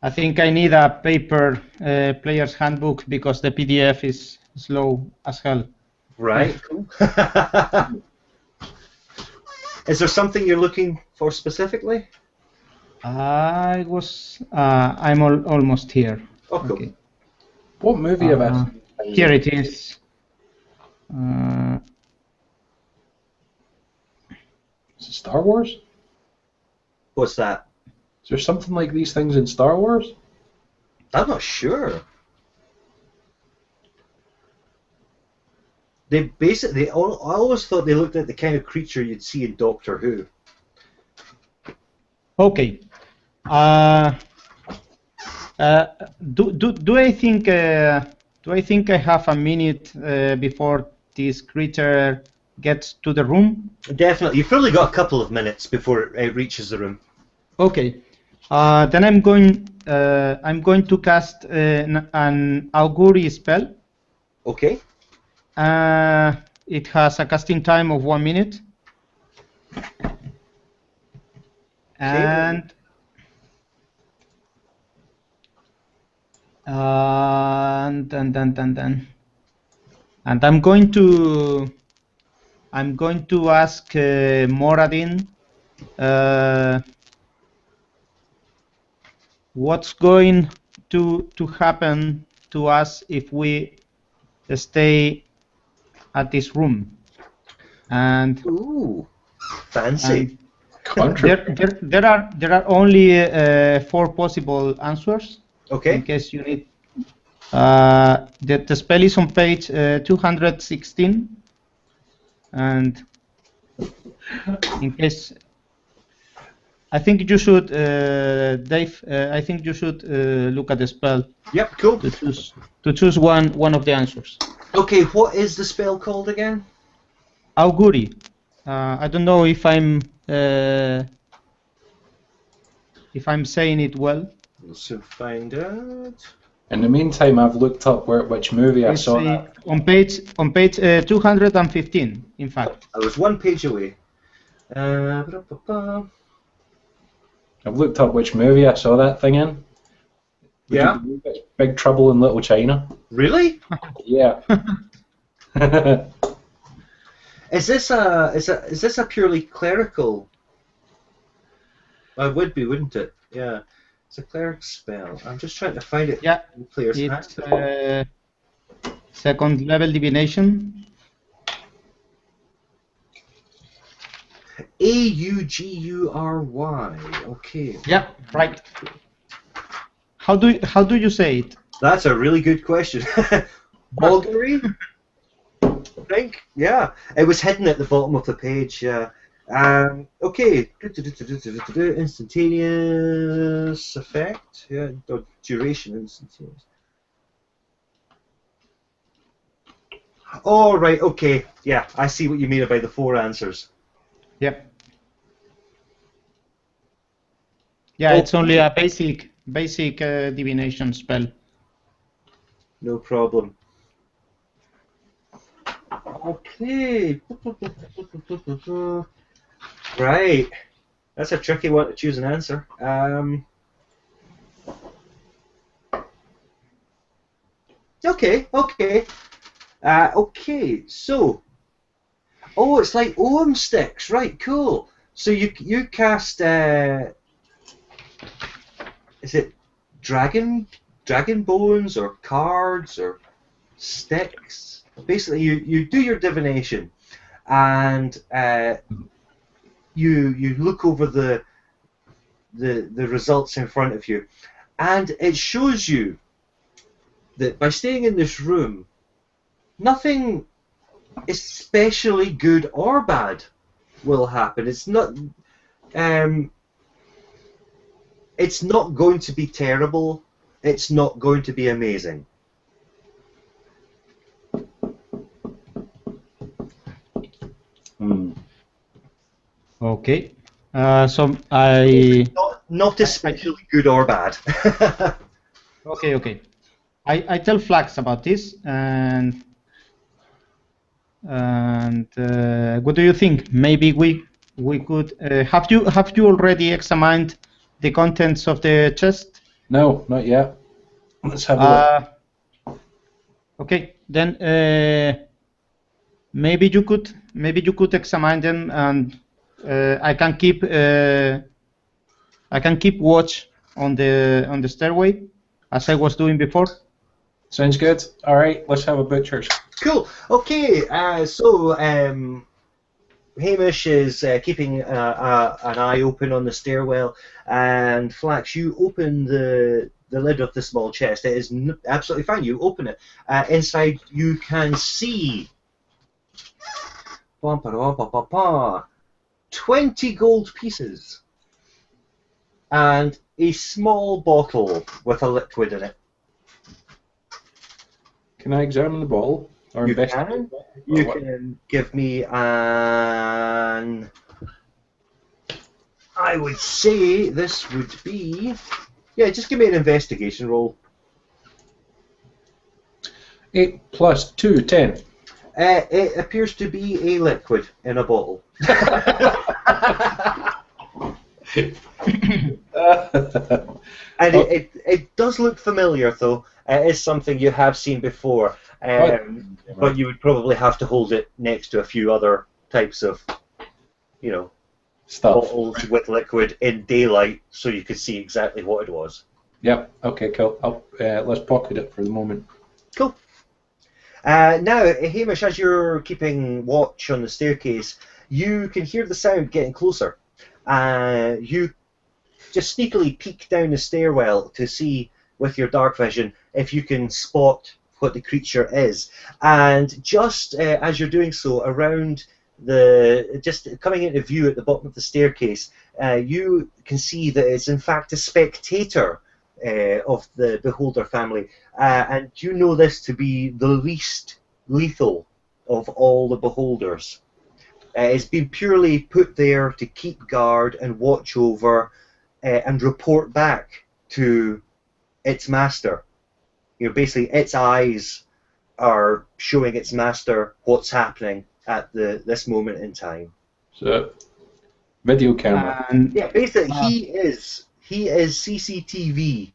I think I need a paper player's handbook because the PDF is slow as hell. Right, cool. Is there something you're looking for specifically? I'm almost here. Oh, cool. Okay. What movie have I seen? Here it is. Is it Star Wars? What's that? Is there something like these things in Star Wars? I'm not sure. They basically, I always thought they looked like the kind of creature you'd see in Doctor Who. Okay. Do I think I have a minute before this creature gets to the room? Definitely. You've probably got a couple of minutes before it reaches the room. Okay. Then I'm going to cast an augury spell. Okay. It has a casting time of 1 minute. And I'm going to ask Moradin what's going to happen to us if we stay at this room. And ooh, fancy. There are only 4 possible answers. Okay. In case you need. The spell is on page 216, and in case, I think you should, Dave. I think you should look at the spell. Yep. Cool. To choose one of the answers. Okay. What is the spell called again? Augury. I don't know if I'm saying it well. We'll soon find out. In the meantime, I've looked up which movie I saw that. On page 215, in fact. I was 1 page away. I've looked up which movie I saw that thing in. Yeah. It's Big Trouble in Little China. Really? Yeah. Is this a purely clerical? It would be, wouldn't it? Yeah. It's a cleric spell. I'm just trying to find it. Yeah. In the player's It's handbook. second level divination. Augury. Okay. Yeah, right. How do you say it? That's a really good question. Augury? I think. Yeah. It was hidden at the bottom of the page. Yeah. Okay. Instantaneous effect. Yeah. Or duration instantaneous. Oh, right. Okay. Yeah. I see what you mean about the 4 answers. Yep. Yeah, it's only a basic divination spell. No problem. Okay. Right. That's a tricky one to choose an answer. Okay. Okay. So. Oh, it's like Ohm sticks. Right. Cool. So you cast. Is it dragon bones or cards or sticks? Basically, you do your divination, and you look over the results in front of you, and it shows you that by staying in this room, nothing especially good or bad will happen. It's not going to be terrible. It's not going to be amazing. Okay. So I. Not especially good or bad. Okay. I tell Flax about this, and what do you think? Maybe we could have you already examined the contents of the chest? No, not yet. Let's have a look. Okay, then maybe you could examine them, and I can keep watch on the stairway as I was doing before. Sounds good. All right, let's have a butcher's. Cool. Okay. So Hamish is keeping an eye open on the stairwell, and Flax, you open the lid of the small chest. It is absolutely fine. You open it. Inside, you can see 20 gold pieces and a small bottle with a liquid in it. Can I examine the bottle? Or You investigate can. the bottle? Or You what? can give me an. I would say this would be. Yeah, just give me an investigation roll. 8 plus 2, 10. It appears to be a liquid in a bottle. And it does look familiar, though. It is something you have seen before. But you would probably have to hold it next to a few other types of, Stuff. bottles with liquid in daylight, so you could see exactly what it was. Yep. Okay, cool. Let's pocket it for the moment. Cool. Now, Hamish, as you're keeping watch on the staircase, you can hear the sound getting closer. You just sneakily peek down the stairwell to see, with your dark vision, if you can spot what the creature is. And just as you're doing so, around just coming into view at the bottom of the staircase, you can see that it's in fact a spectator of the Beholder family, and you know this to be the least lethal of all the Beholders. It's been purely put there to keep guard and watch over and report back to its master. Basically, its eyes are showing its master what's happening at this moment in time. So, video camera. Yeah, basically, he is CCTV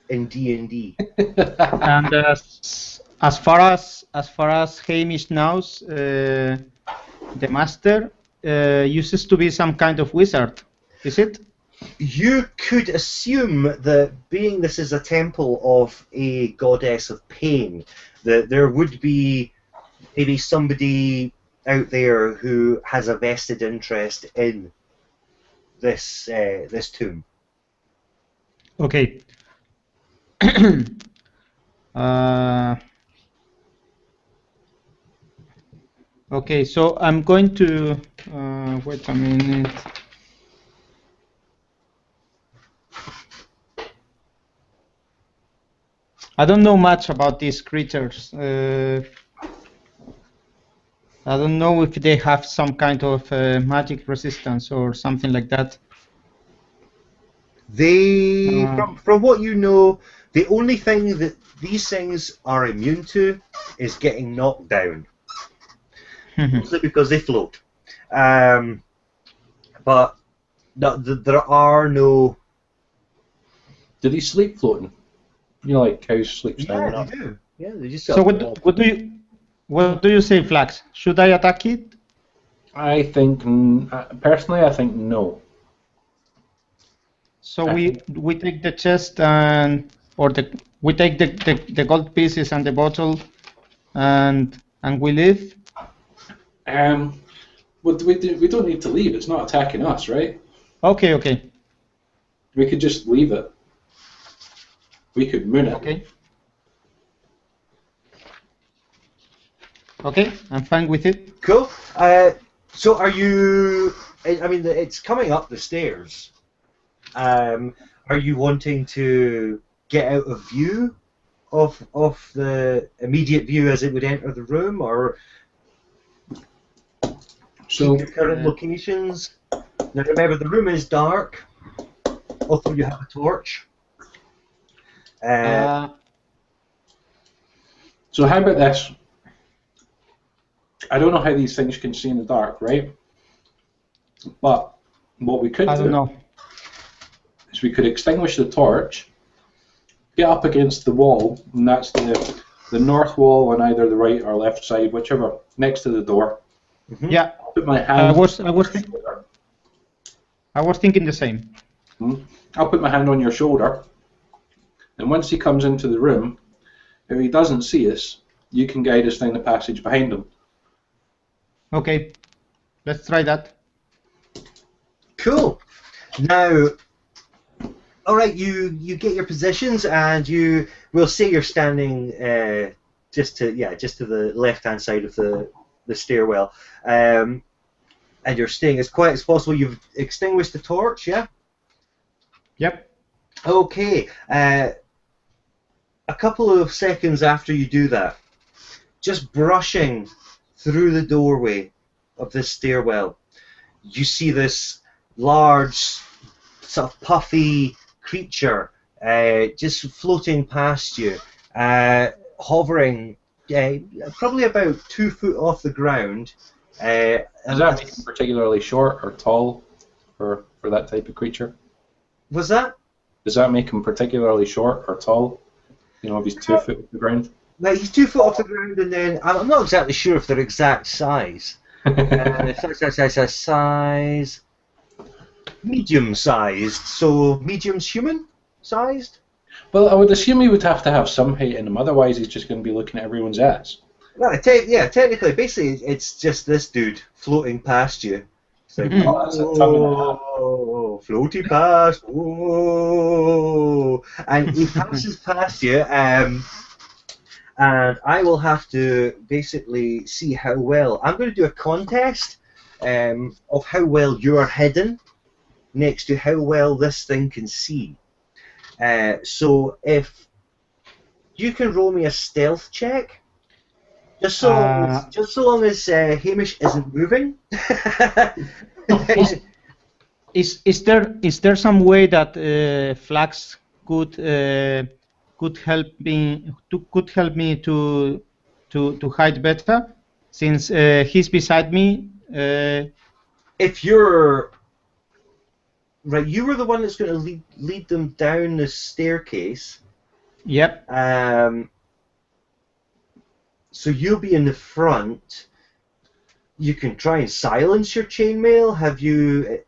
in D&D. And as far as Hamish knows, the master uses to be some kind of wizard. Is it? You could assume that, being this is a temple of a goddess of pain, that there would be maybe somebody out there who has a vested interest in this tomb. Okay. Okay, so I'm going to wait a minute. I don't know much about these creatures. I don't know if they have some kind of magic resistance or something like that. They, from what you know, the only thing that these things are immune to is getting knocked down. Mostly because they float. But there are no... Do they sleep floating? Like cows sleep standing Yeah, up. they do. Yeah, they just... So what do you say, Flax? Should I attack it? I think, personally, I think no. So we take the chest we take the gold pieces and the bottle, and we leave. But we don't need to leave. It's not attacking us, right? Okay. We could just leave it. We could moon it. Okay, I'm fine with it. Cool. So are you... I mean, it's coming up the stairs. Are you wanting to get out of view of the immediate view as it would enter the room, or So your current locations? Now remember, the room is dark, although you have a torch. So how about this? I don't know how these things can see in the dark, right? But what we could I don't do know. is we could extinguish the torch, get up against the wall, and that's the north wall on either the right or left side, whichever, next to the door. Mm-hmm. Yeah, I'll put my I hand. was thinking the same. I'll put my hand on your shoulder, and once he comes into the room, if he doesn't see us, you can guide us down the passage behind him. Okay, let's try that. Cool. Now, all right, you get your positions, and we'll say you're standing just to the left-hand side of the stairwell, and you're staying as quiet as possible. You've extinguished the torch, yeah? Yep. Okay. A couple of seconds after you do that, just brushing through the doorway of this stairwell, you see this large, sort of puffy creature just floating past you, hovering probably about 2 foot off the ground. Does that make him particularly short or tall for that type of creature? Was that? Does that make him particularly short or tall? You know, if he's 2 foot off the ground? Well, he's 2 foot off the ground, and then I'm not exactly sure if they're exact size. Size, medium-sized. So medium's human-sized. Well, I would assume he would have to have some height in him, otherwise he's just going to be looking at everyone's ass. Well, technically, basically, it's just this dude floating past you. It's like, oh, floaty past, oh, and he passes past you, and I will have to basically see how well. I'm going to do a contest of how well you're hidden next to how well this thing can see. So if you can roll me a stealth check, just so long as Hamish isn't moving. Is there some way that Flax could help me to hide better, since he's beside me? If you're right, you were the one that's going to lead them down the staircase. Yep. So you'll be in the front. You can try and silence your chainmail. Do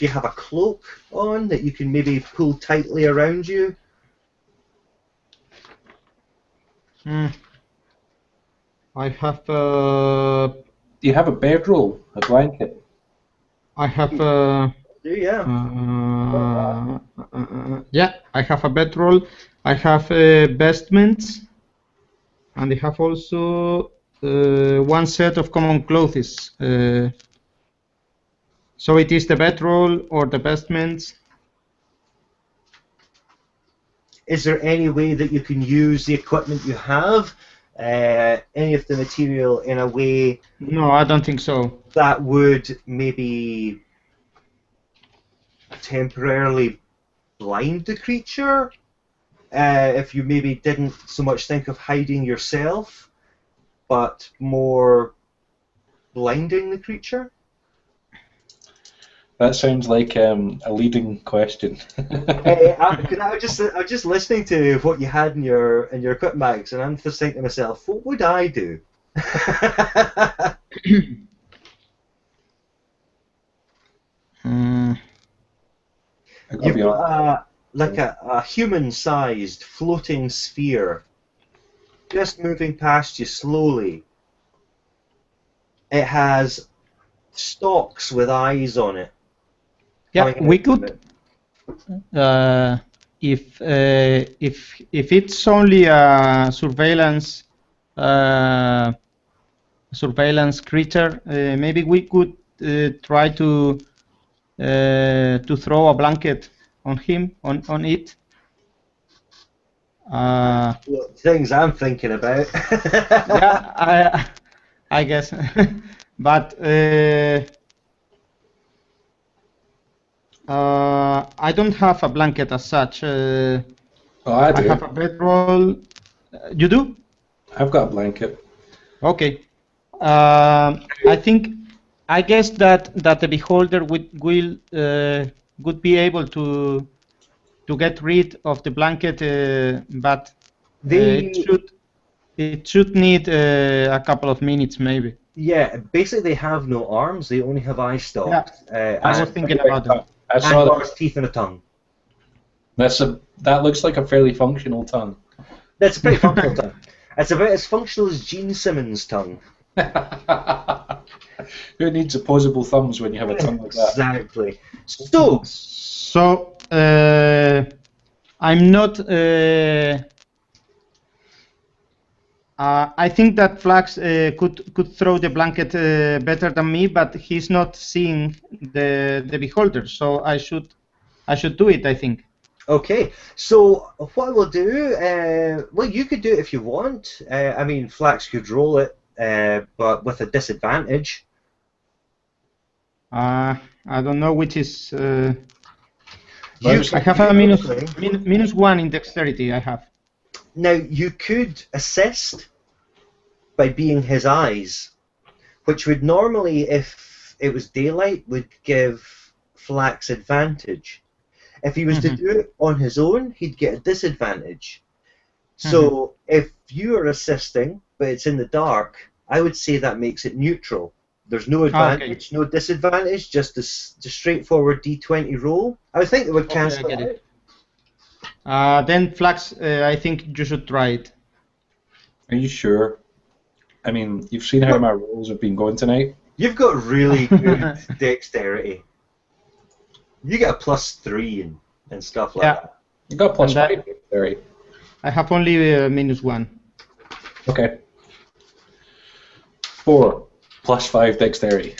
you have a cloak on that you can maybe pull tightly around you? I have. Do you have a bedroll, a blanket? I have. Yeah. Yeah, I have a bedroll. I have vestments, and I have also one set of common clothes. So it is the bedroll or the vestments. Is there any way that you can use the equipment you have, any of the material, in a way? No, I don't think so. That would maybe temporarily blind the creature? If you maybe didn't so much think of hiding yourself, but more blinding the creature? That sounds like a leading question. I'm just listening to what you had in your equipment bags, and I'm just thinking to myself, what would I do? You've got like a human-sized floating sphere just moving past you slowly. It has stalks with eyes on it. Yeah, we could. If it's only a surveillance creature, maybe we could try to throw a blanket on him, on it. Things I'm thinking about. Yeah, I guess. but I don't have a blanket as such. Oh, I I do. have a bedroll. You do? I've got a blanket. Okay. I guess that the beholder would be able to get rid of the blanket, but They, it should need a couple of minutes maybe. yeah, basically they have no arms. They only have eye stalks. I was thinking about that. I saw and that. teeth and a tongue. That looks like a fairly functional tongue. That's a pretty functional tongue. It's about as functional as Gene Simmons' tongue. Who needs opposable thumbs when you have a tongue like that? Exactly. So, I'm not. I think that Flax could throw the blanket better than me, but he's not seeing the beholder, so I should do it, I think. okay, so what we'll do, well, you could do it if you want. I mean, Flax could roll it, but with a disadvantage. I don't know which is. You I have a minus 1 in dexterity. I have. Now, you could assist by being his eyes, which would normally, if it was daylight, would give Flax advantage. If he was to do it on his own, he'd get a disadvantage. So if you are assisting, but it's in the dark, I would say that makes it neutral. There's no advantage, no disadvantage, just a straightforward D20 roll. I would think it would cancel it. Then Flax, I think you should try it. Are you sure? I mean, you've seen how my rolls have been going tonight. You've got really good dexterity. You get a +3 and stuff like that. You got +5 dexterity. I have only minus 1. Okay. 4 +5 dexterity.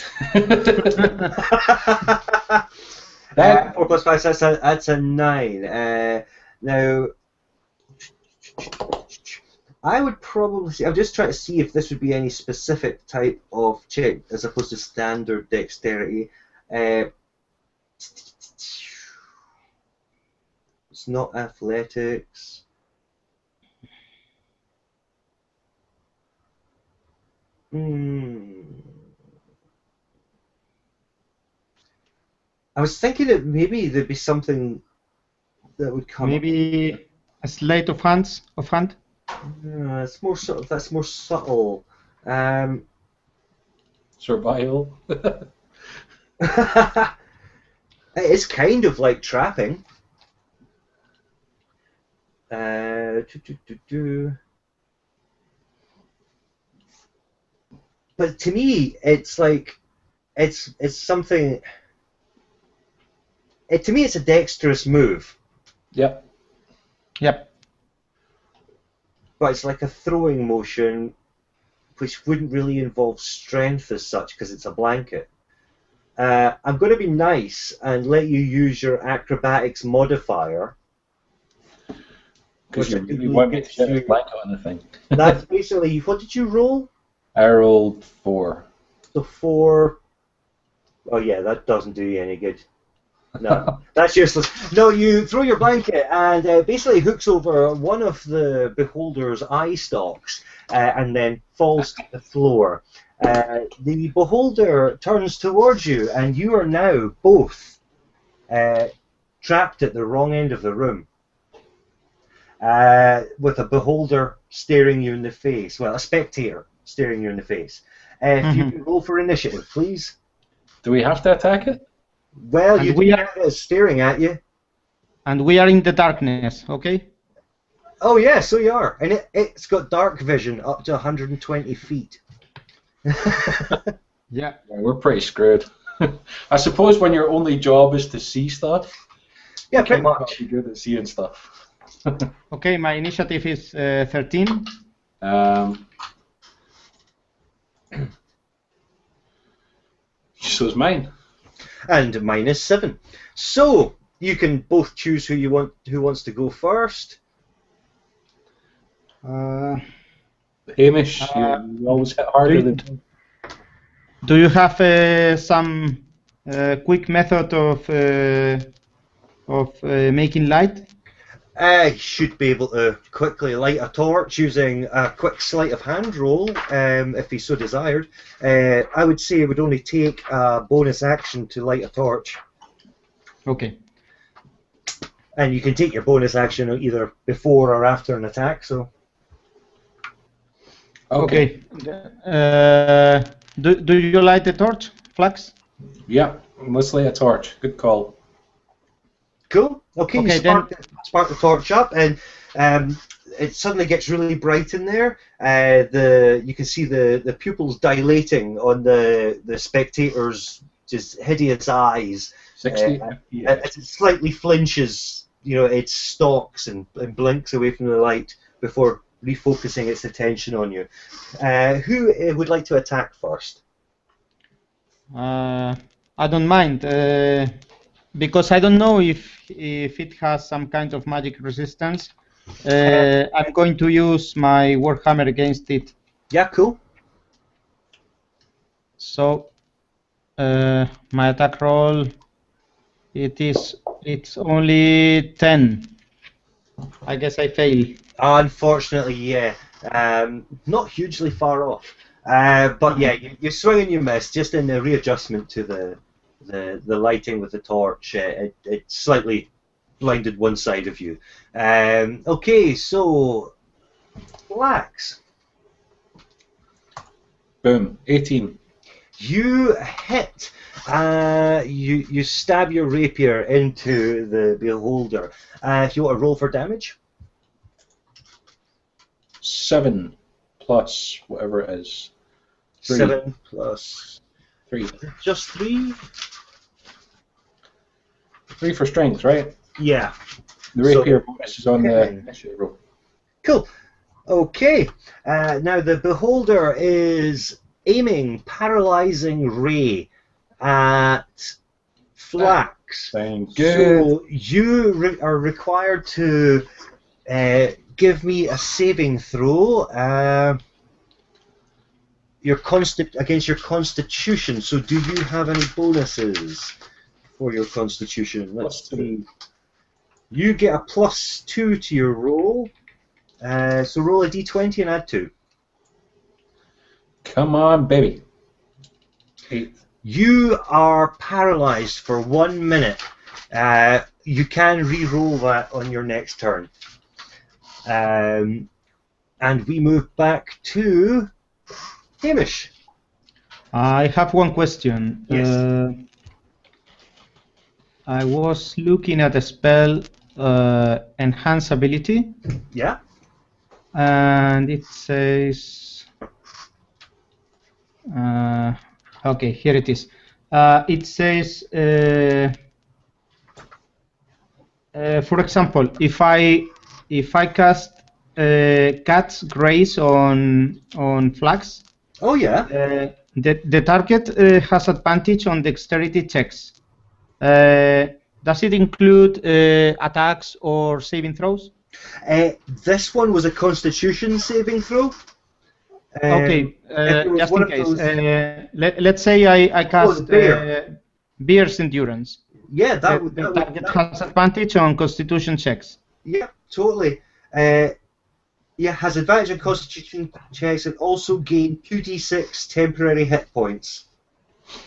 4 plus 5, so that's a 9. Now, I would probably say, I'm just trying to see if this would be any specific type of check as opposed to standard dexterity. It's not athletics. I was thinking that maybe there'd be something that would come. Maybe a sleight of hand. It's more sort of. That's more subtle. Survival. It's kind of like trapping. But to me, it's like it's something. To me, it's a dexterous move. Yep. But it's like a throwing motion, which wouldn't really involve strength as such because it's a blanket. I'm going to be nice and let you use your acrobatics modifier. Because you want me to get a blanket on the thing. That's basically, what did you roll? I rolled 4. So 4. Oh yeah, that doesn't do you any good. No, that's useless. No, you throw your blanket and basically hooks over one of the beholder's eye stalks and then falls to the floor. The beholder turns towards you and you are now both trapped at the wrong end of the room with a beholder staring you in the face. Well, a spectator staring you in the face. If you can roll for initiative, please. Do we have to attack it? Well, we are staring at you. And we are in the darkness, okay? Oh yeah, so you are. And it's got dark vision up to 120 feet. Yeah, we're pretty screwed. I suppose when your only job is to see stuff, yeah, pretty much. Be good at seeing stuff. Okay, my initiative is 13. So is mine. And -7. So you can both choose who wants to go first. Hamish, you always hit harder than. Do you have some quick method of making light? You should be able to quickly light a torch using a quick sleight of hand roll, if he so desired. I would say it would only take a bonus action to light a torch. Okay. And you can take your bonus action either before or after an attack, so... Okay. Do you light the torch, Flax? Yeah, let's light a torch. Good call. Cool. Okay, Okay, you spark the torch up, and it suddenly gets really bright in there. You can see the pupils dilating on the spectators' just hideous eyes. 60. As it slightly flinches, it stalks and blinks away from the light before refocusing its attention on you. Who would like to attack first? I don't mind, because I don't know if it has some kind of magic resistance. I'm going to use my Warhammer against it. Yeah, cool. So my attack roll, it's only 10. I guess I fail. Unfortunately, yeah. Not hugely far off. But yeah, you swing and you miss. Just in the readjustment to the lighting with the torch, it slightly blinded one side of you. Okay, so Flax. Boom. 18. You hit. You stab your rapier into the beholder. If you want to roll for damage. 7 plus whatever it is. 3. 7 plus 3. just 3. 3 for strength, right? Yeah. The rapier bonus is on the initiative roll. Cool. Okay. Now the beholder is aiming paralyzing ray at Flax. Thank So you are required to give me a saving throw. Against your constitution. So do you have any bonuses for your constitution? Let's see. You get a +2 to your roll. So roll a d20 and add 2. Come on, baby. 8. You are paralyzed for 1 minute. You can re-roll that on your next turn. And we move back to Hamish. I have one question. Yes. I was looking at the spell Enhance Ability. Yeah. And it says... okay, here it is. It says, for example, if I cast Cat's Grace on Flax, Oh yeah. the target has advantage on dexterity checks. Does it include attacks or saving throws? This one was a Constitution saving throw. Okay, just in case. Let's say I cast Bear's Endurance. Yeah, the target has advantage on Constitution checks. Yeah, totally. Yeah, has advantage on Constitution checks and also gain 2d6 temporary hit points.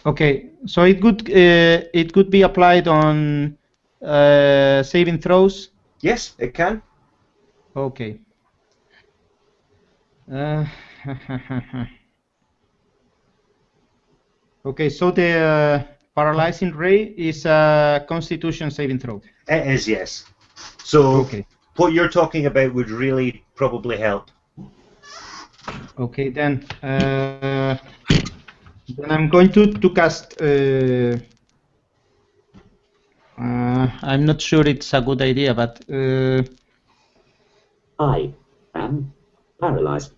Okay, so it could be applied on saving throws. Yes, it can. Okay. Okay, so the paralyzing ray is a Constitution saving throw. It is, yes. So okay. What you're talking about would really probably help. Okay, then I'm going to cast. I'm not sure it's a good idea, but I am paralyzed.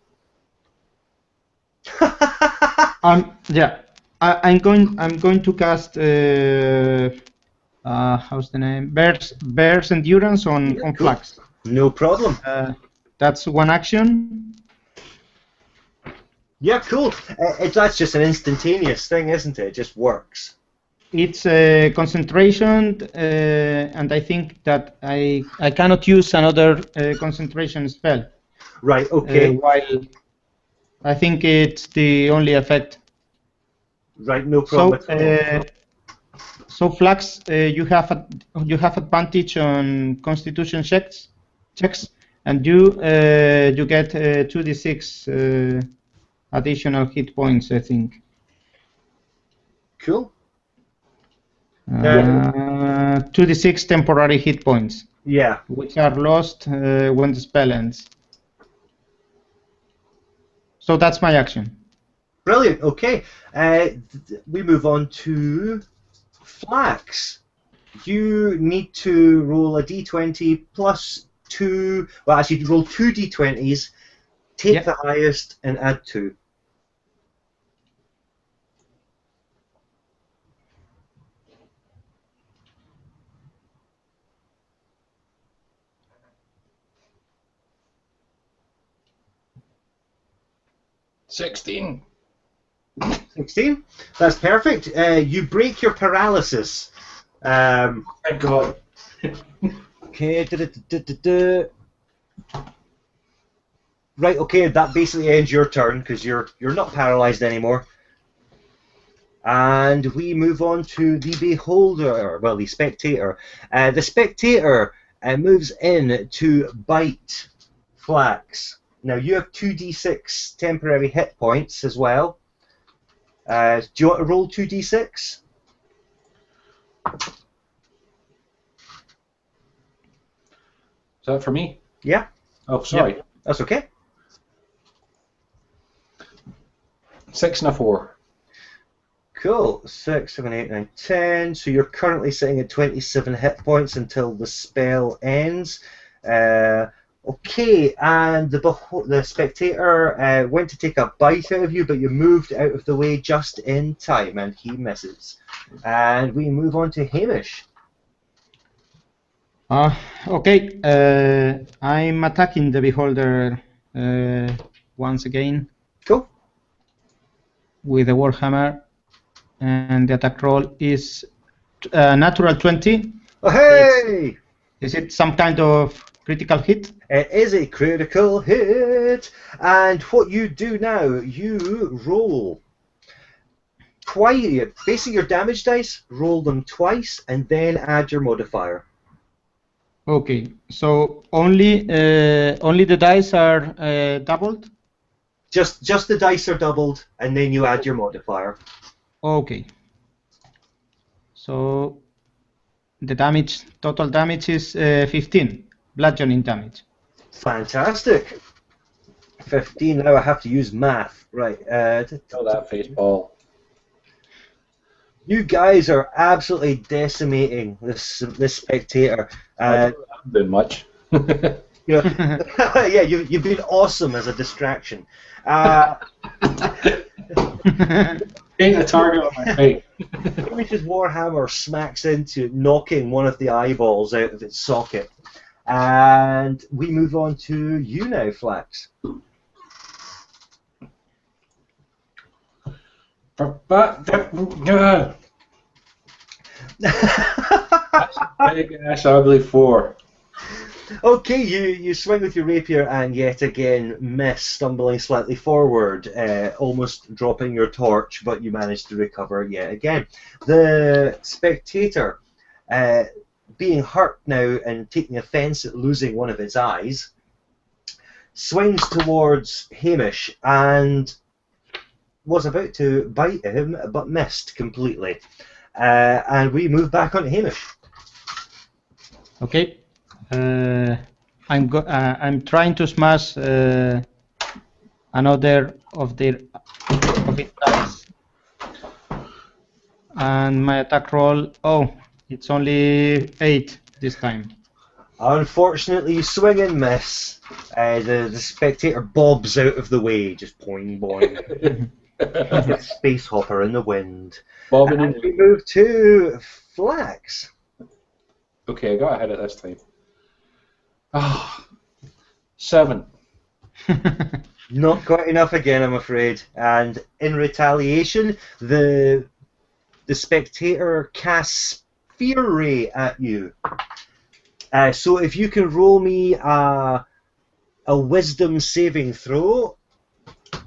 Yeah, I'm going to cast. How's the name? Bear's Endurance on Cool. Flax. No problem. That's one action. Yeah, cool. That's just an instantaneous thing, isn't it? It just works. It's concentration, and I think that I cannot use another concentration spell. Right, okay. While I think it's the only effect. Right, no So, problem at all. so Flax, you have advantage on Constitution checks, and you get 2d6 additional hit points, I think. Cool. 2d6 temporary hit points, Yeah. which are lost when the spell ends. So that's my action. Brilliant. Okay. We move on to Flax. You need to roll a d20 plus 2. Well, actually, roll 2 d20s, take Yeah. the highest, and add 2. $16. 16. That's perfect. You break your paralysis. Thank God. Okay. Right. Okay. That basically ends your turn because you're not paralyzed anymore. And we move on to the beholder. Well, the spectator. The spectator moves in to bite Flax. Now you have 2d6 temporary hit points as well. Do you want to roll 2d6? Is that for me? Yeah. Oh, sorry. That's okay. 6 and a 4. Cool. 6, 7, 8, 9, 10. So you're currently sitting at 27 hit points until the spell ends. Okay, and the spectator went to take a bite out of you, but you moved out of the way just in time, and he misses. And we move on to Hamish. Okay, I'm attacking the beholder once again Cool. with the warhammer, and the attack roll is natural 20. Oh, hey! Is it some kind of critical hit? It is a critical hit, and what you do now, you roll twice. Basically, your damage dice, roll them twice, and then add your modifier. Okay, so only the dice are doubled? Just the dice are doubled, and then you add your modifier. Okay. So the total damage is 15 bludgeoning damage. Fantastic. 15. Now I have to use math. Right. Kill that face ball. You guys are absolutely decimating this spectator. I haven't done much. You know, yeah, you've been awesome as a distraction. Ain't a target on my face. Hamish's warhammer smacks into it, knocking one of the eyeballs out of its socket. And we move on to you now, Flax. Big ass ugly 4. Okay, you swing with your rapier and yet again miss, stumbling slightly forward, almost dropping your torch, but you manage to recover yet again. The spectator, being hurt now and taking offence at losing one of its eyes, swings towards Hamish and was about to bite him, but missed completely. And we move back on to Hamish. Okay. I'm trying to smash another of its dice, and my attack roll. Oh, it's only 8 this time. Unfortunately, you swing and miss. The spectator bobs out of the way, just boing boing. Like a space hopper in the wind. Bobbing And and we move to Flax. Okay, I got ahead of this time. Oh, 7. Not quite enough again, I'm afraid. And in retaliation, the spectator casts Fear Ray at you. So if you can roll me a Wisdom saving throw,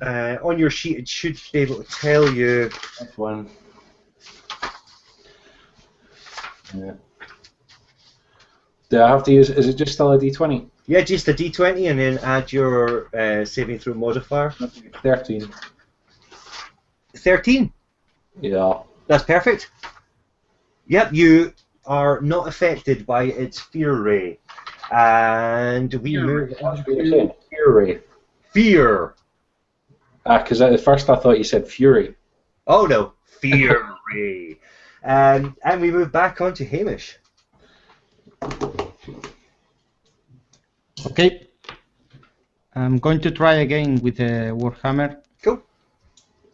on your sheet it should be able to tell you. That's one. Yeah. Do I have to use? Is it just still a D20? Yeah, just a D20 and then add your saving throw modifier. 13. 13. Yeah. That's perfect. Yep, you are not affected by its Fear Ray. And we move on to Fear Ray. Fear. Because at first I thought you said Fury. Oh no, Fear Ray. And we move back on to Hamish. Okay. I'm going to try again with the Warhammer. Cool.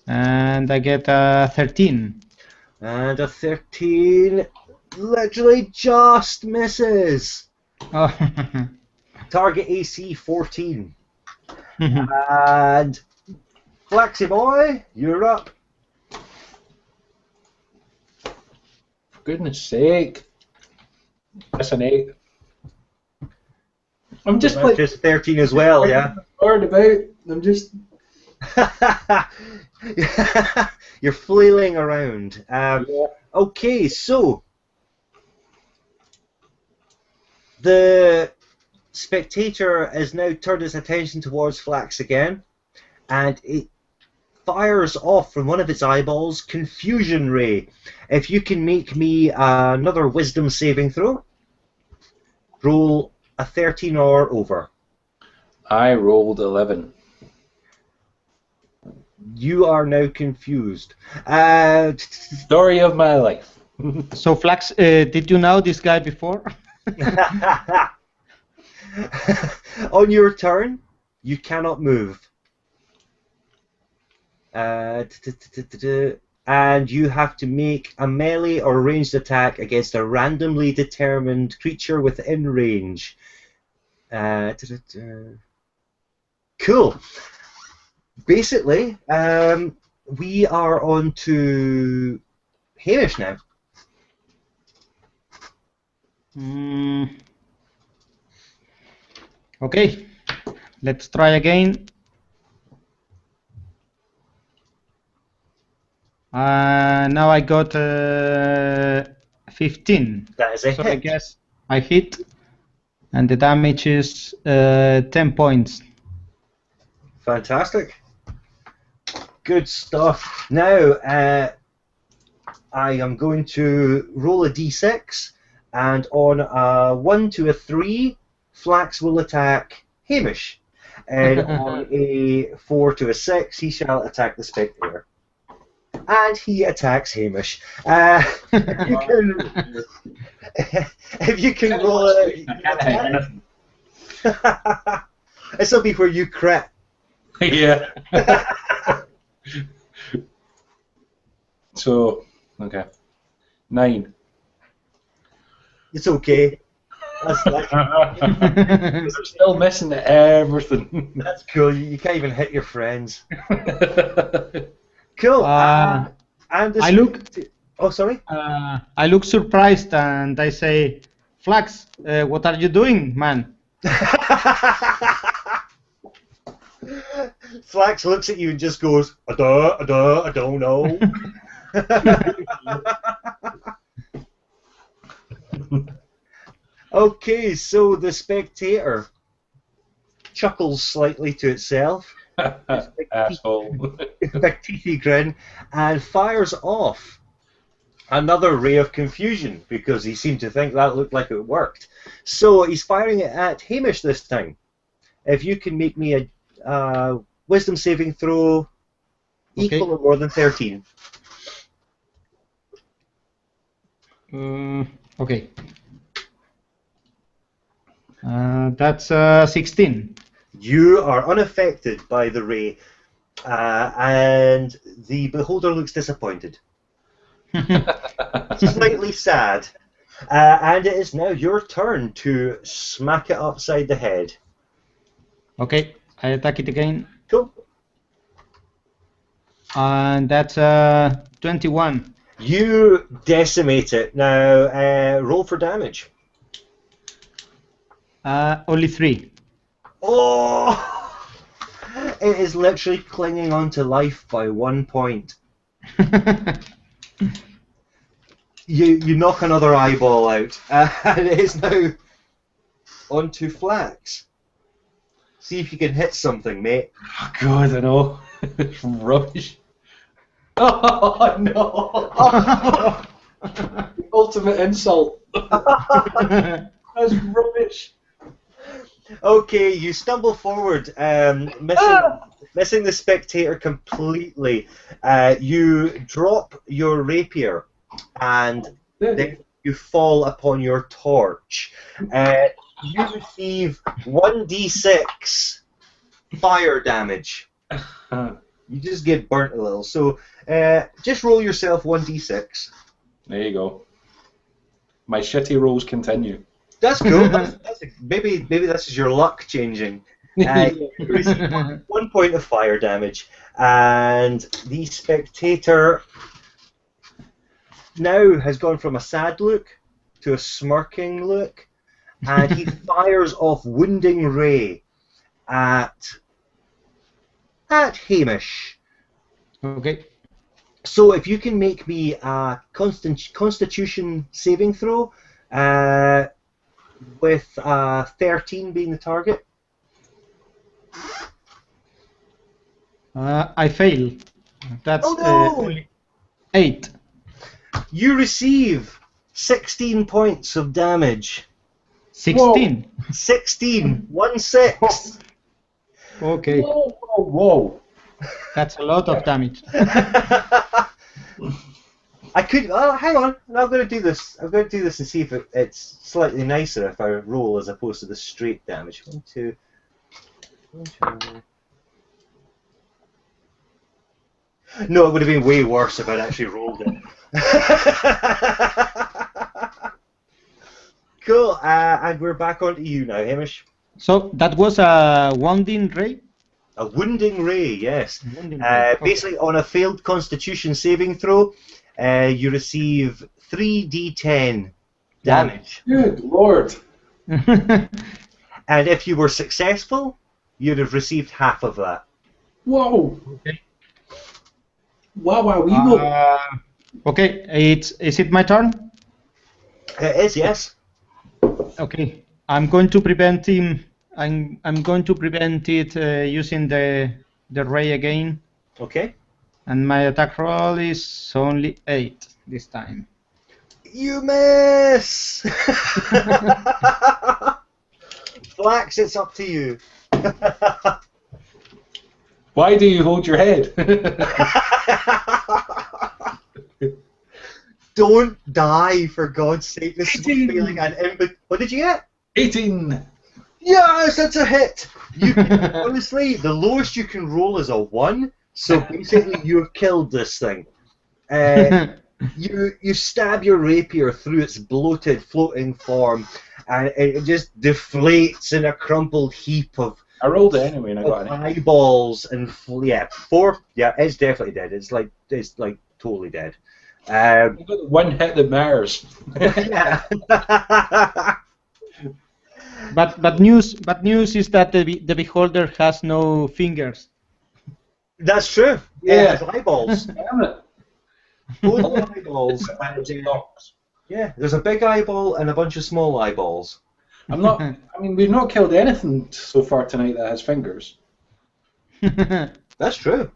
And I get a 13. And a 13 literally just misses. Oh. Target AC 14. And Flaxy boy, you're up. For goodness sake. That's an 8. I'm just That's just 13 as well, yeah? Hard about. I'm just. You're flailing around. Yeah. Okay, so the spectator has now turned his attention towards Flax again, and it fires off from one of its eyeballs Confusion Ray. If you can make me another Wisdom saving throw, roll a 13 or over. I rolled 11. You are now confused. Story of my life. So Flax, did you know this guy before? On your turn, you cannot move. And you have to make a melee or ranged attack against a randomly determined creature within range. Cool. Basically, we are on to Hamish now. Okay, let's try again. Now I got 15. That is a So hit. I guess I hit, and the damage is 10 points. Fantastic. Good stuff. Now, I am going to roll a d6, and on a 1 to a 3, Flax will attack Hamish. And on a 4 to a 6, he shall attack the spectator. And he attacks Hamish. If you can roll a... This will be where you crit. Yeah. So, okay. 9. It's okay. I'm still missing everything. That's cool. You can't even hit your friends. Cool. And I look. Oh, sorry. I look surprised, and I say, "Flax, what are you doing, man?" Flax looks at you and just goes, I don't know. Okay, so the spectator chuckles slightly to itself, Asshole. big teethy grin, and fires off another ray of confusion because he seemed to think that looked like it worked. So he's firing it at Hamish this time. If you can make me a Wisdom saving throw equal or more than 13. Okay. That's 16. You are unaffected by the ray, and the beholder looks disappointed. Slightly sad. And it is now your turn to smack it upside the head. Okay. I attack it again, Cool. and that's 21. You decimate it. Now, roll for damage. Only 3. Oh! It is literally clinging on to life by 1 point. You knock another eyeball out, and it is now onto Flax. See if you can hit something, mate. Oh, God, I know. It's rubbish. Oh, no. The ultimate insult. That's rubbish. Okay, you stumble forward, missing the spectator completely. You drop your rapier, and then you fall upon your torch. You receive 1d6 fire damage. You just get burnt a little. So just roll yourself 1d6. There you go. My shitty rolls continue. That's cool. Maybe this is your luck changing. You receive 1 point of fire damage, and the spectator now has gone from a sad look to a smirking look, and he fires off Wounding Ray at Hamish. Okay. So if you can make me a Constitution saving throw, with 13 being the target. I fail. That's Oh, no! 8. You receive 16 points of damage. 16. 16. 1-6. Okay. Whoa. That's a lot of damage. I could. Oh, hang on. I'm going to do this. I'm going to do this and see if it's slightly nicer if I roll as opposed to the straight damage. 1, 2. 1, 2. No, it would have been way worse if I'd actually rolled it. Cool. And we're back onto you now, Hamish. So that was a wounding ray? A wounding ray, yes. Wounding ray. Okay. Basically, on a failed Constitution saving throw, you receive 3d10 damage. Good lord. And if you were successful, you'd have received half of that. Whoa. Okay. Wow. Okay, is it my turn? It is, yes. Okay, I'm going to prevent him. I'm going to prevent it using the ray again. Okay. And my attack roll is only 8 this time. You miss! Flax, it's up to you. Why do you hold your head? Don't die, for God's sake. This is 18. feeling what did you get? 18. Yes, that's a hit! Honestly, the lowest you can roll is a 1, so basically you have killed this thing. You stab your rapier through its bloated, floating form, and it just deflates in a crumpled heap of I rolled it anyway and I got an 8. eyeballs and 4. Yeah, it's definitely dead. It's like totally dead. I got one hit that matters. Yeah. But news is that the beholder has no fingers. That's true. Yeah. It has eyeballs. Damn it. Both eyeballs. And, yeah, there's a big eyeball and a bunch of small eyeballs. I'm not. I mean, we've not killed anything so far tonight that has fingers. That's true.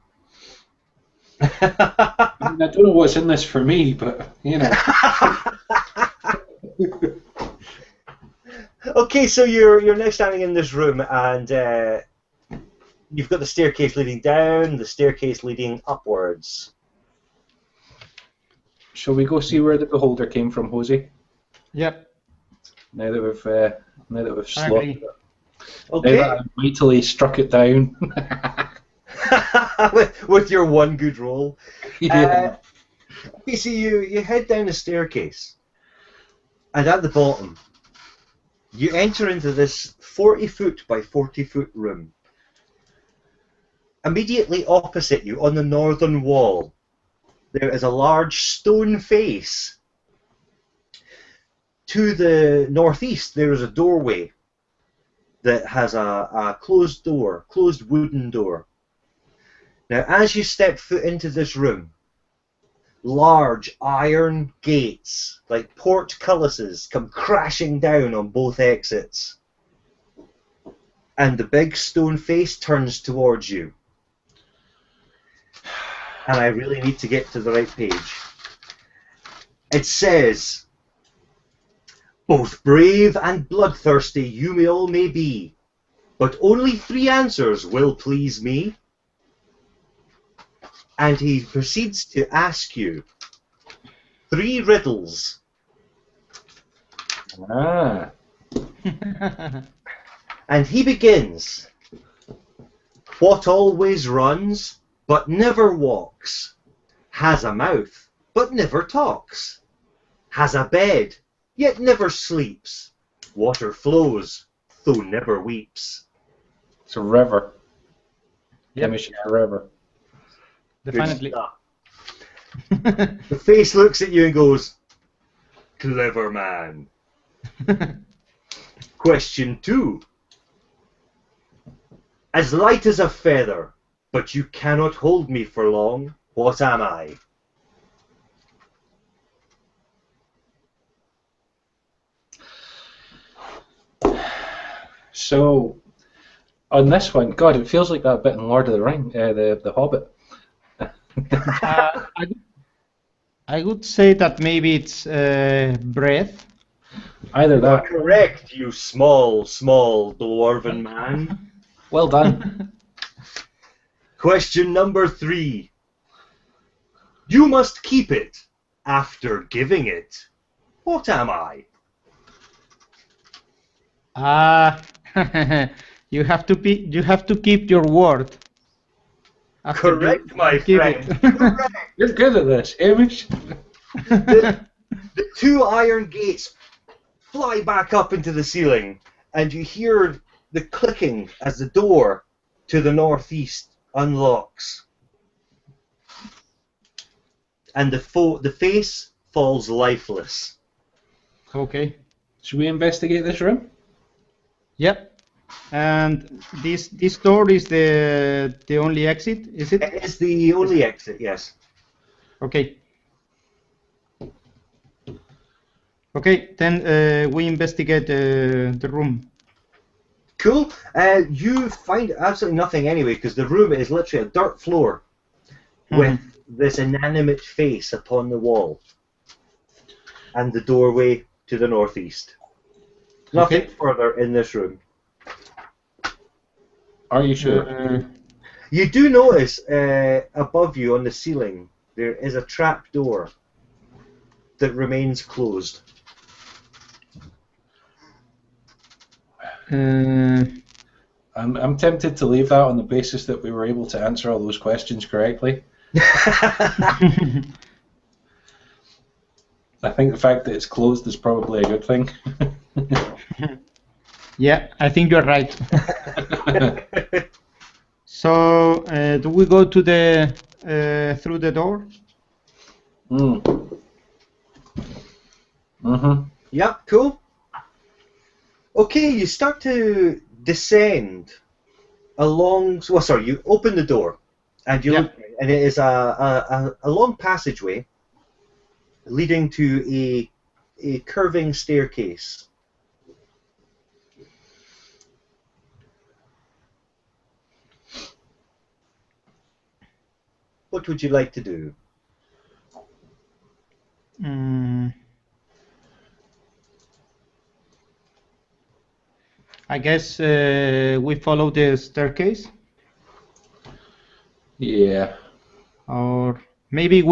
I mean, I don't know what's in this for me, but you know. Okay, so you're now standing in this room, and you've got the staircase leading down, the staircase leading upwards. Shall we go see where the beholder came from, Hosey? Yep. Now that we've I slaughtered agree. it. Okay. Now that I've mightily struck it down. with your one good roll. Yeah. Okay, so you head down the staircase, and at the bottom, you enter into this 40-foot by 40-foot room. Immediately opposite you, on the northern wall, there is a large stone face. To the northeast, there is a doorway that has a closed door, closed wooden door. Now, as you step foot into this room, large iron gates, like portcullises, come crashing down on both exits. And the big stone face turns towards you. And I really need to get to the right page. It says, "Both brave and bloodthirsty you all may be, but only 3 answers will please me." And he proceeds to ask you 3 riddles. Ah. And he begins. "What always runs, but never walks, has a mouth, but never talks, has a bed, yet never sleeps, water flows, though never weeps." It's a river. Yep. Hamish is a river. Definitely. Good stuff. The face looks at you and goes, "Clever man." Question 2. "As light as a feather, but you cannot hold me for long. What am I?" So, on this one, God, it feels like that bit in Lord of the Rings, the Hobbit. I would say that maybe it's breath. Either You are that. correct, you small dwarven man. Well done. Question number 3. "You must keep it after giving it. What am I?" You have to keep your word. After Correct, you my give friend. it. Correct. You're good at this, Hamish. The 2 iron gates fly back up into the ceiling, and you hear the clicking as the door to the northeast unlocks. And the face falls lifeless. Okay. Should we investigate this room? Yep. And this door is the only exit, is it? It is the only exit, yes. Okay. Okay, then we investigate the room. Cool. You find absolutely nothing anyway, because the room is literally a dirt floor with this inanimate face upon the wall and the doorway to the northeast. Nothing further in this room. Are you sure? You do notice above you on the ceiling there is a trap door that remains closed. I'm tempted to leave that on the basis that we were able to answer all those questions correctly. I think the fact that it's closed is probably a good thing. Yeah, I think you're right. So, do we go to the through the door? Yep, cool. Okay, you start to descend along. Well, sorry, you open the door, and you look, and it is a long passageway leading to a curving staircase. What would you like to do? I guess we follow the staircase, Yeah. or maybe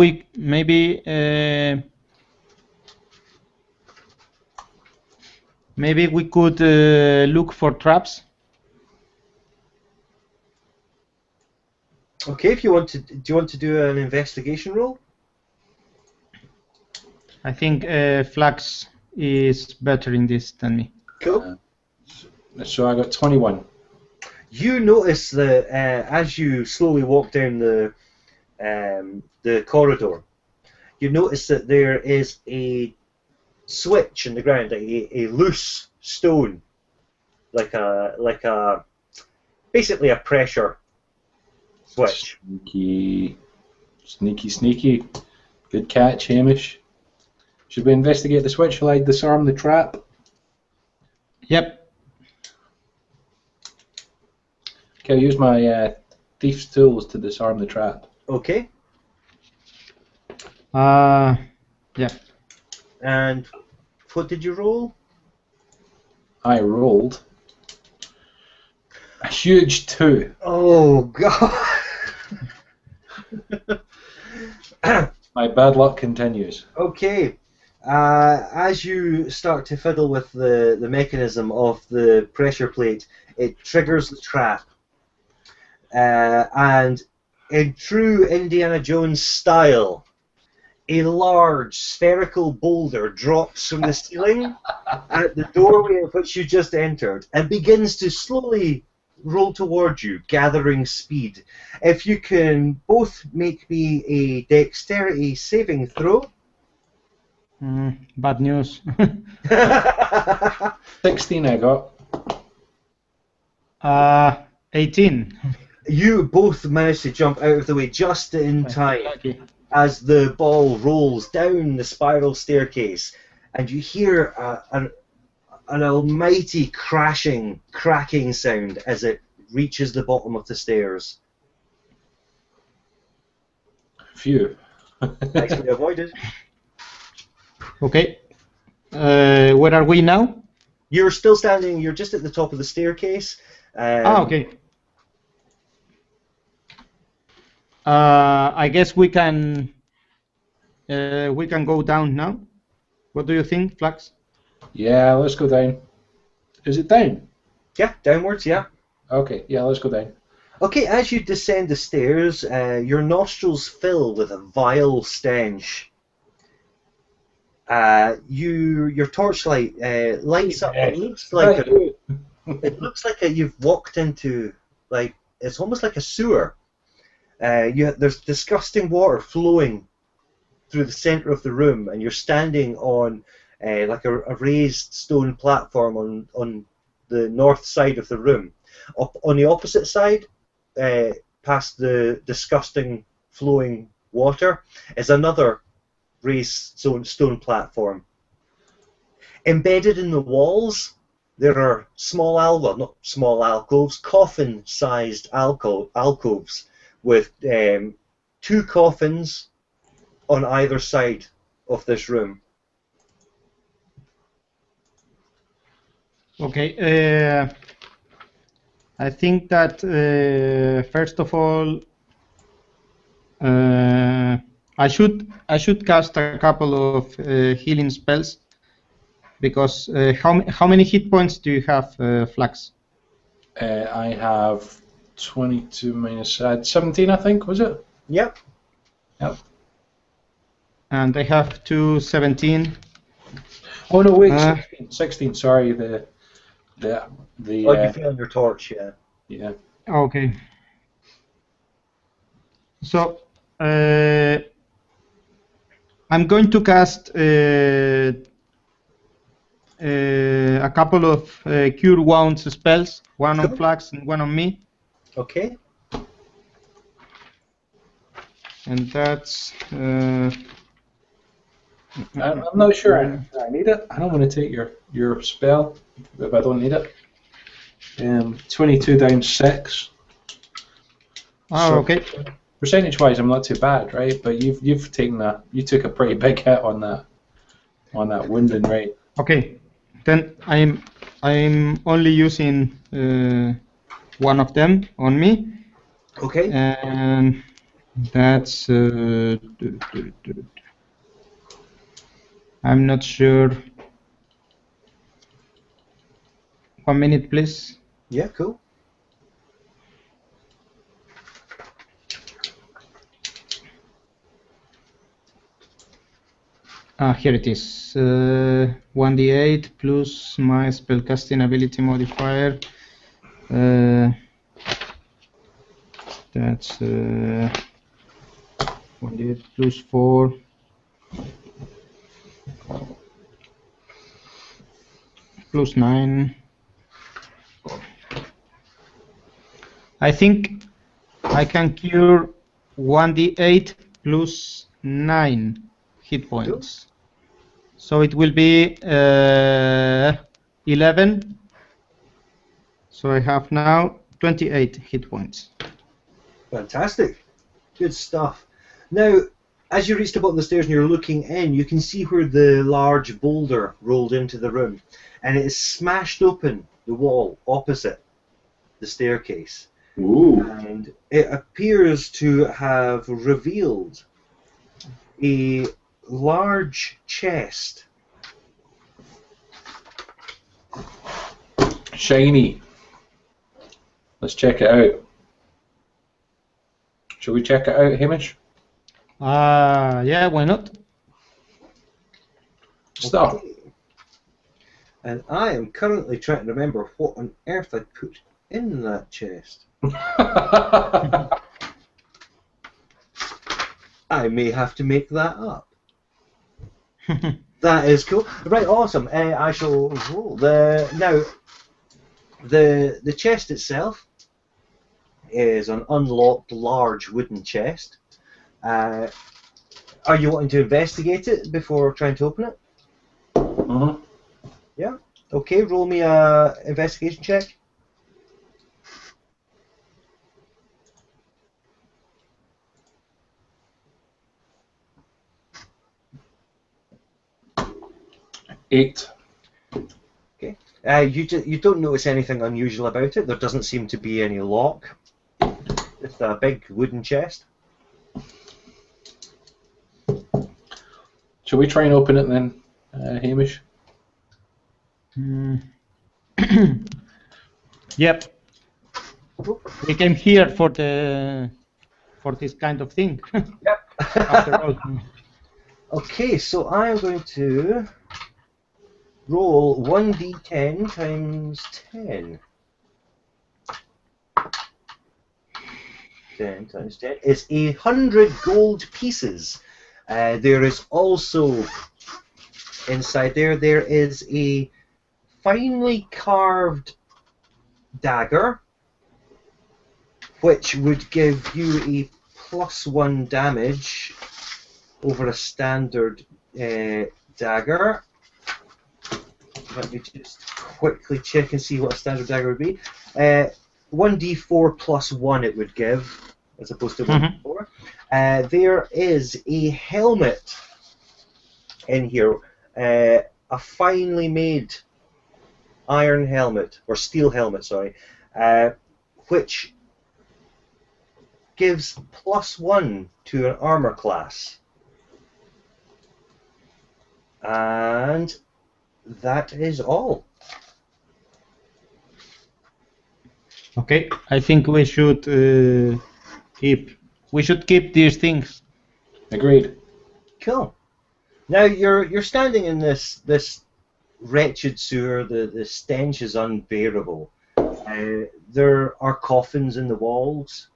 maybe we could look for traps. Okay, if you want to, do you want to do an investigation roll? I think Flax is better in this than me. Cool. So I got 21. You notice that as you slowly walk down the corridor, you notice that there is a switch in the ground, a loose stone, like a basically a pressure switch. Sneaky. Good catch, Hamish. Should we investigate the switch? Shall I disarm the trap? Yep. Okay, I'll use my thief's tools to disarm the trap. Okay. Yeah. And what did you roll? I rolled a huge 2. Oh God. My bad luck continues. Okay. As you start to fiddle with the mechanism of the pressure plate, it triggers the trap. And in true Indiana Jones style, a large spherical boulder drops from the ceiling at the doorway of which you just entered and begins to slowly roll towards you, gathering speed. If you can both make me a dexterity saving throw. Bad news. 16 I got. 18. You both manage to jump out of the way just in time Okay. as the ball rolls down the spiral staircase, and you hear an almighty cracking sound as it reaches the bottom of the stairs. Phew. Nicely avoided. Okay. Where are we now? You're still standing, you're just at the top of the staircase. Okay. I guess we can go down now. What do you think, Flax? Yeah, let's go down. Is it down? Yeah, downwards, yeah. Okay, yeah, let's go down. Okay, as you descend the stairs, your nostrils fill with a vile stench. Your torchlight lights up. It looks like you've walked into, like, it's almost like a sewer. There's disgusting water flowing through the center of the room, and you're standing on like a raised stone platform on the north side of the room. Up on the opposite side, past the disgusting flowing water, is another raised stone platform. Embedded in the walls, there are coffin-sized alcoves with 2 coffins on either side of this room. Okay. I think that first of all, I should cast a couple of healing spells, because how many hit points do you have, Flax? I have 22 minus 17, I think, was it? Yep. Yep. And I have 217. Oh no, wait, 16. Sorry, the You feel on your torch, yeah. yeah. Okay. So I'm going to cast a couple of Cure Wounds spells, one on Flax and one on me. Okay. And that's... I'm not sure I need it. I don't want to take your spell if I don't need it. 22 down 6. Oh, So, okay. Percentage-wise, I'm not too bad, right? But you took a pretty big hit on that wounding, right? Okay. Then I'm only using one of them on me. Okay. And that's... I'm not sure. 1 minute, please. Yeah, cool. Here it is. 1d8 plus my spellcasting ability modifier. That's 1d8 plus 4. Plus 9. I think I can cure 1d8 plus 9 hit points. So it will be 11. So I have now 28 hit points. Fantastic. Good stuff. Now, as you reach the bottom of the stairs and you're looking in, you can see where the large boulder rolled into the room. And it is smashed open the wall opposite the staircase. Ooh. And it appears to have revealed a large chest. Shiny. Let's check it out. Shall we check it out, Hamish? Yeah, why not? Stop. Okay. And I am currently trying to remember what on earth I put in that chest. I may have to make that up. That is cool. Right, awesome. I shall roll now. The chest itself is an unlocked large wooden chest. Are you wanting to investigate it before trying to open it? Mm-hmm. Yeah. Okay, roll me a investigation check. Eight. Okay. You don't notice anything unusual about it. There doesn't seem to be any lock. It's a big wooden chest. Shall we try and open it then, Hamish? Yep. We came here for this kind of thing. Yep. After all. Okay, so I am going to roll 1d10 times 10. 10 times 10 is 100 gold pieces. There is also inside there is a finely carved dagger, which would give you a +1 damage over a standard dagger. Let me just quickly check and see what a standard dagger would be. 1d4 plus 1 it would give, as opposed to 1d4. There is a helmet in here, a finely made iron helmet, or steel helmet, sorry, which gives +1 to an armor class. And that is all. Okay, I think we should keep these things. Agreed. Cool. Now you're standing in this wretched sewer. The stench is unbearable. There are coffins in the walls,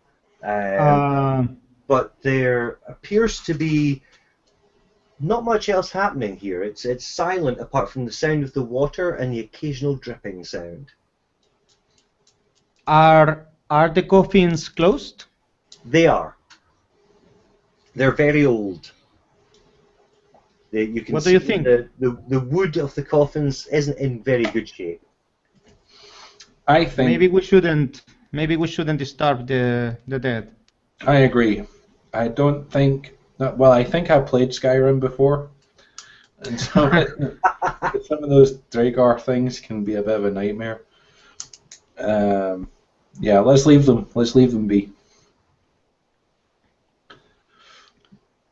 but there appears to be not much else happening here. It's silent apart from the sound of the water and the occasional dripping sound. Are the coffins closed? They are. They're very old. You can What do see you think? the wood of the coffins isn't in very good shape. I think. Maybe we shouldn't disturb the dead. I agree. I don't think. Well, I think I played Skyrim before, and so some of those Dragar things can be a bit of a nightmare. Yeah, let's leave them. Let's leave them be.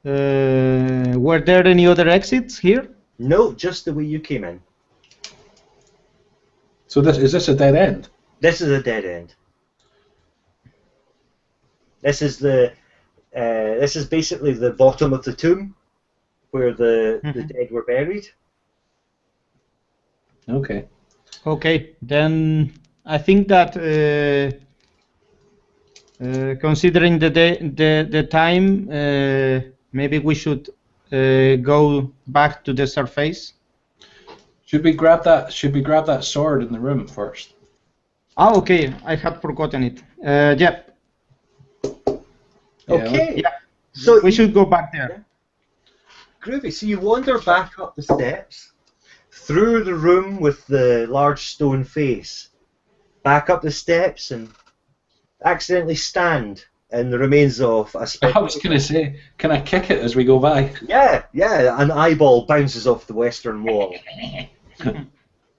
Were there any other exits here? No, just the way you came in. So is this a dead end? This is a dead end. This is basically the bottom of the tomb where the dead were buried. Okay. Okay, then I think that Considering the time, maybe we should go back to the surface. Should we grab that? Should we grab that sword in the room first? Ah, okay. I had forgotten it. Yeah. Okay. Yeah. So We should go back there. Groovy. So you wander back up the steps, through the room with the large stone face, back up the steps, and accidentally stand in the remains of a spectre. I was going to say, can I kick it as we go by? Yeah, an eyeball bounces off the western wall.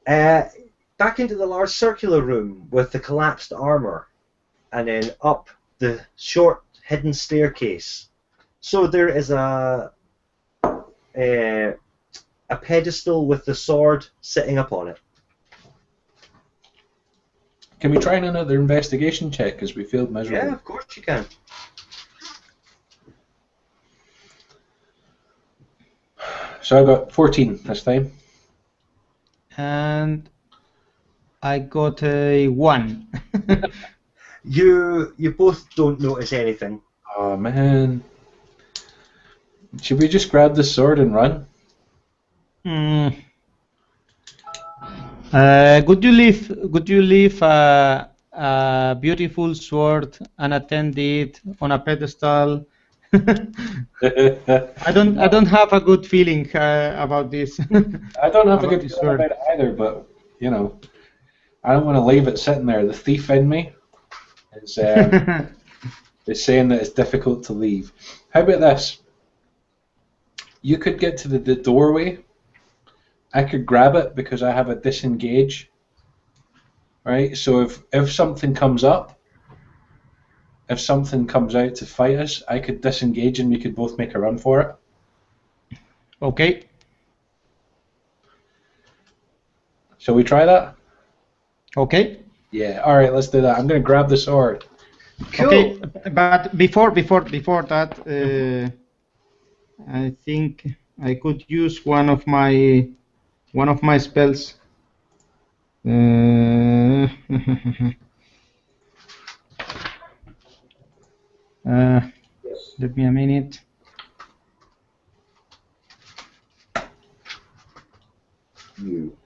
Back into the large circular room with the collapsed armour, and then up the short hidden staircase. So there is a pedestal with the sword sitting upon it. Can we try another investigation check because we failed miserably? Yeah, of course you can. So I got 14 this time. And I got a 1. You both don't notice anything. Oh man. Should we just grab the sword and run? Could you leave a beautiful sword unattended on a pedestal? I don't have a good feeling about this. I don't have a About good this feeling sword. about it either, but you know, I don't want to leave it sitting there. The thief in me is saying that it's difficult to leave. How about this? You could get to the doorway. I could grab it because I have a disengage. Right? So if something comes up, if something comes out to fight us, I could disengage and we could both make a run for it. Okay. Shall we try that? Okay. Yeah. All right. Let's do that. I'm going to grab the sword. Cool. Okay, but before that, I think I could use one of my spells. Let me a minute. You.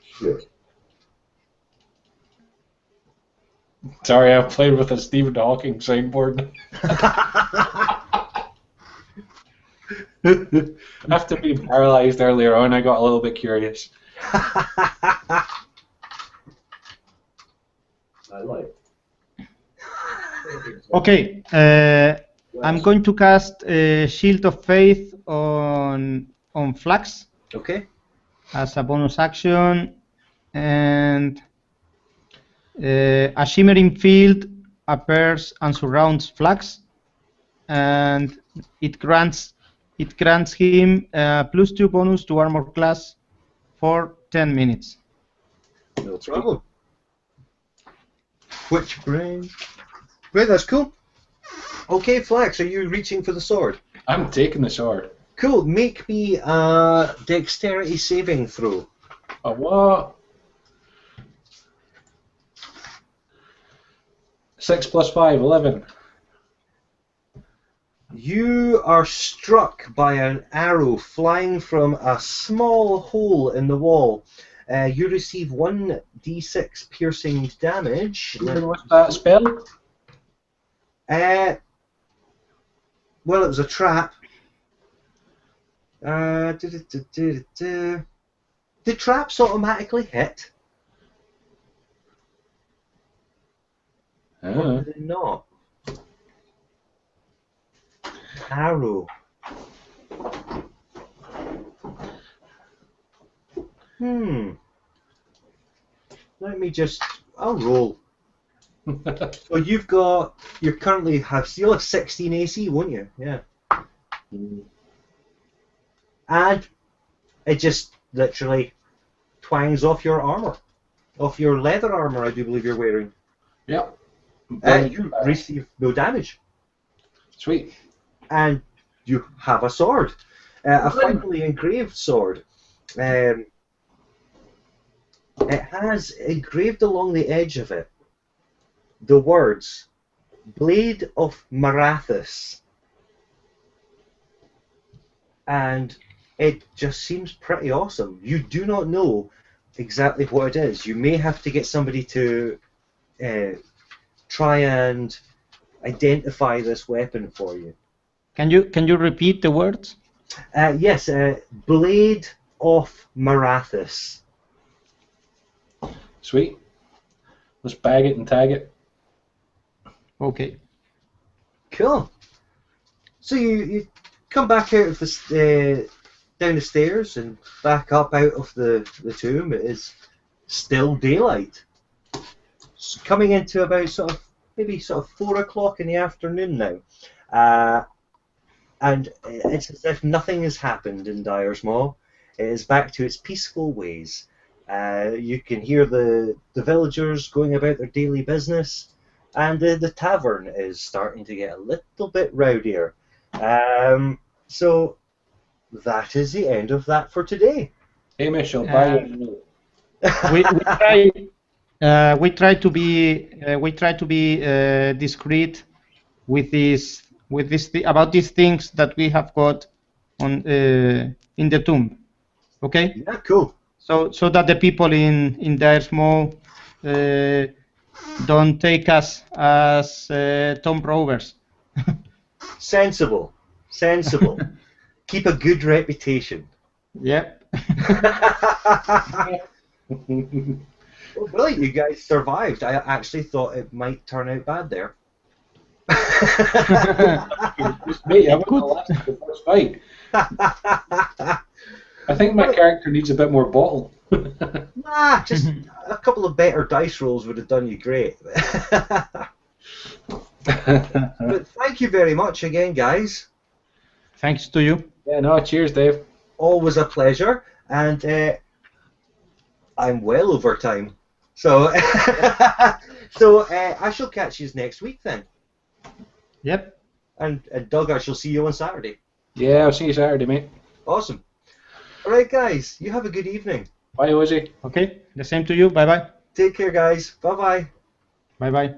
Shit. Sorry, I played with a Stephen Hawking soundboard. After being paralyzed earlier on, I got a little bit curious. I like. Okay, I'm going to cast Shield of Faith on Flax Okay. as a bonus action, and a shimmering field appears and surrounds Flax, and it grants him +2 bonus to armor class for 10 minutes. No problem. Which brain? Great, that's cool. Okay, Flax, are you reaching for the sword? I'm taking the sword. Cool, make me a dexterity saving throw. A what? 6 + 5, 11. You are struck by an arrow flying from a small hole in the wall. You receive 1d6 piercing damage. What's that spell? Well, it was a trap. Did traps automatically hit? Or did they not? Arrow. Let me just. I'll roll. So you've got. You currently have. You'll have 16 AC, won't you? Yeah. And it just literally twangs off your armor, off your leather armor. I do believe you're wearing. Yep. You receive no damage. Sweet. And you have a sword, a finely engraved sword. it has engraved along the edge of it the words Blade of Marathis. And it just seems pretty awesome. You do not know exactly what it is. You may have to get somebody to try and identify this weapon for you. Can you repeat the words? Yes, Blade of Marathis. Sweet. Let's bag it and tag it. Okay. Cool. So you come back out of the down the stairs and back up out of the tomb. It is still daylight. It's coming into about maybe 4 o'clock in the afternoon now, and it's as if nothing has happened in Dyer's Maw. It is back to its peaceful ways. You can hear the villagers going about their daily business, and the tavern is starting to get a little bit rowdier. So that is the end of that for today. Hamish, I'll buy you. We try to be discreet with about these things that we have got on in the tomb. Okay. Yeah, cool. So that the people in Dyer's Maw don't take us as tomb robbers. Sensible. Keep a good reputation. Yep. Well, brilliant, you guys survived. I actually thought it might turn out bad there. Just me, I wasn't the last of the first fight. I think my character needs a bit more bottle. Nah, just a couple of better dice rolls would have done you great. But thank you very much again, guys. Thanks to you. Yeah, no, cheers, Dave. Always a pleasure, and I'm well over time. So, I shall catch you next week then. Yep. And Doug, I shall see you on Saturday. Yeah, I'll see you Saturday, mate. Awesome. All right, guys, you have a good evening. Bye, Ozzy. Okay. The same to you. Bye bye. Take care, guys. Bye-bye. Bye bye.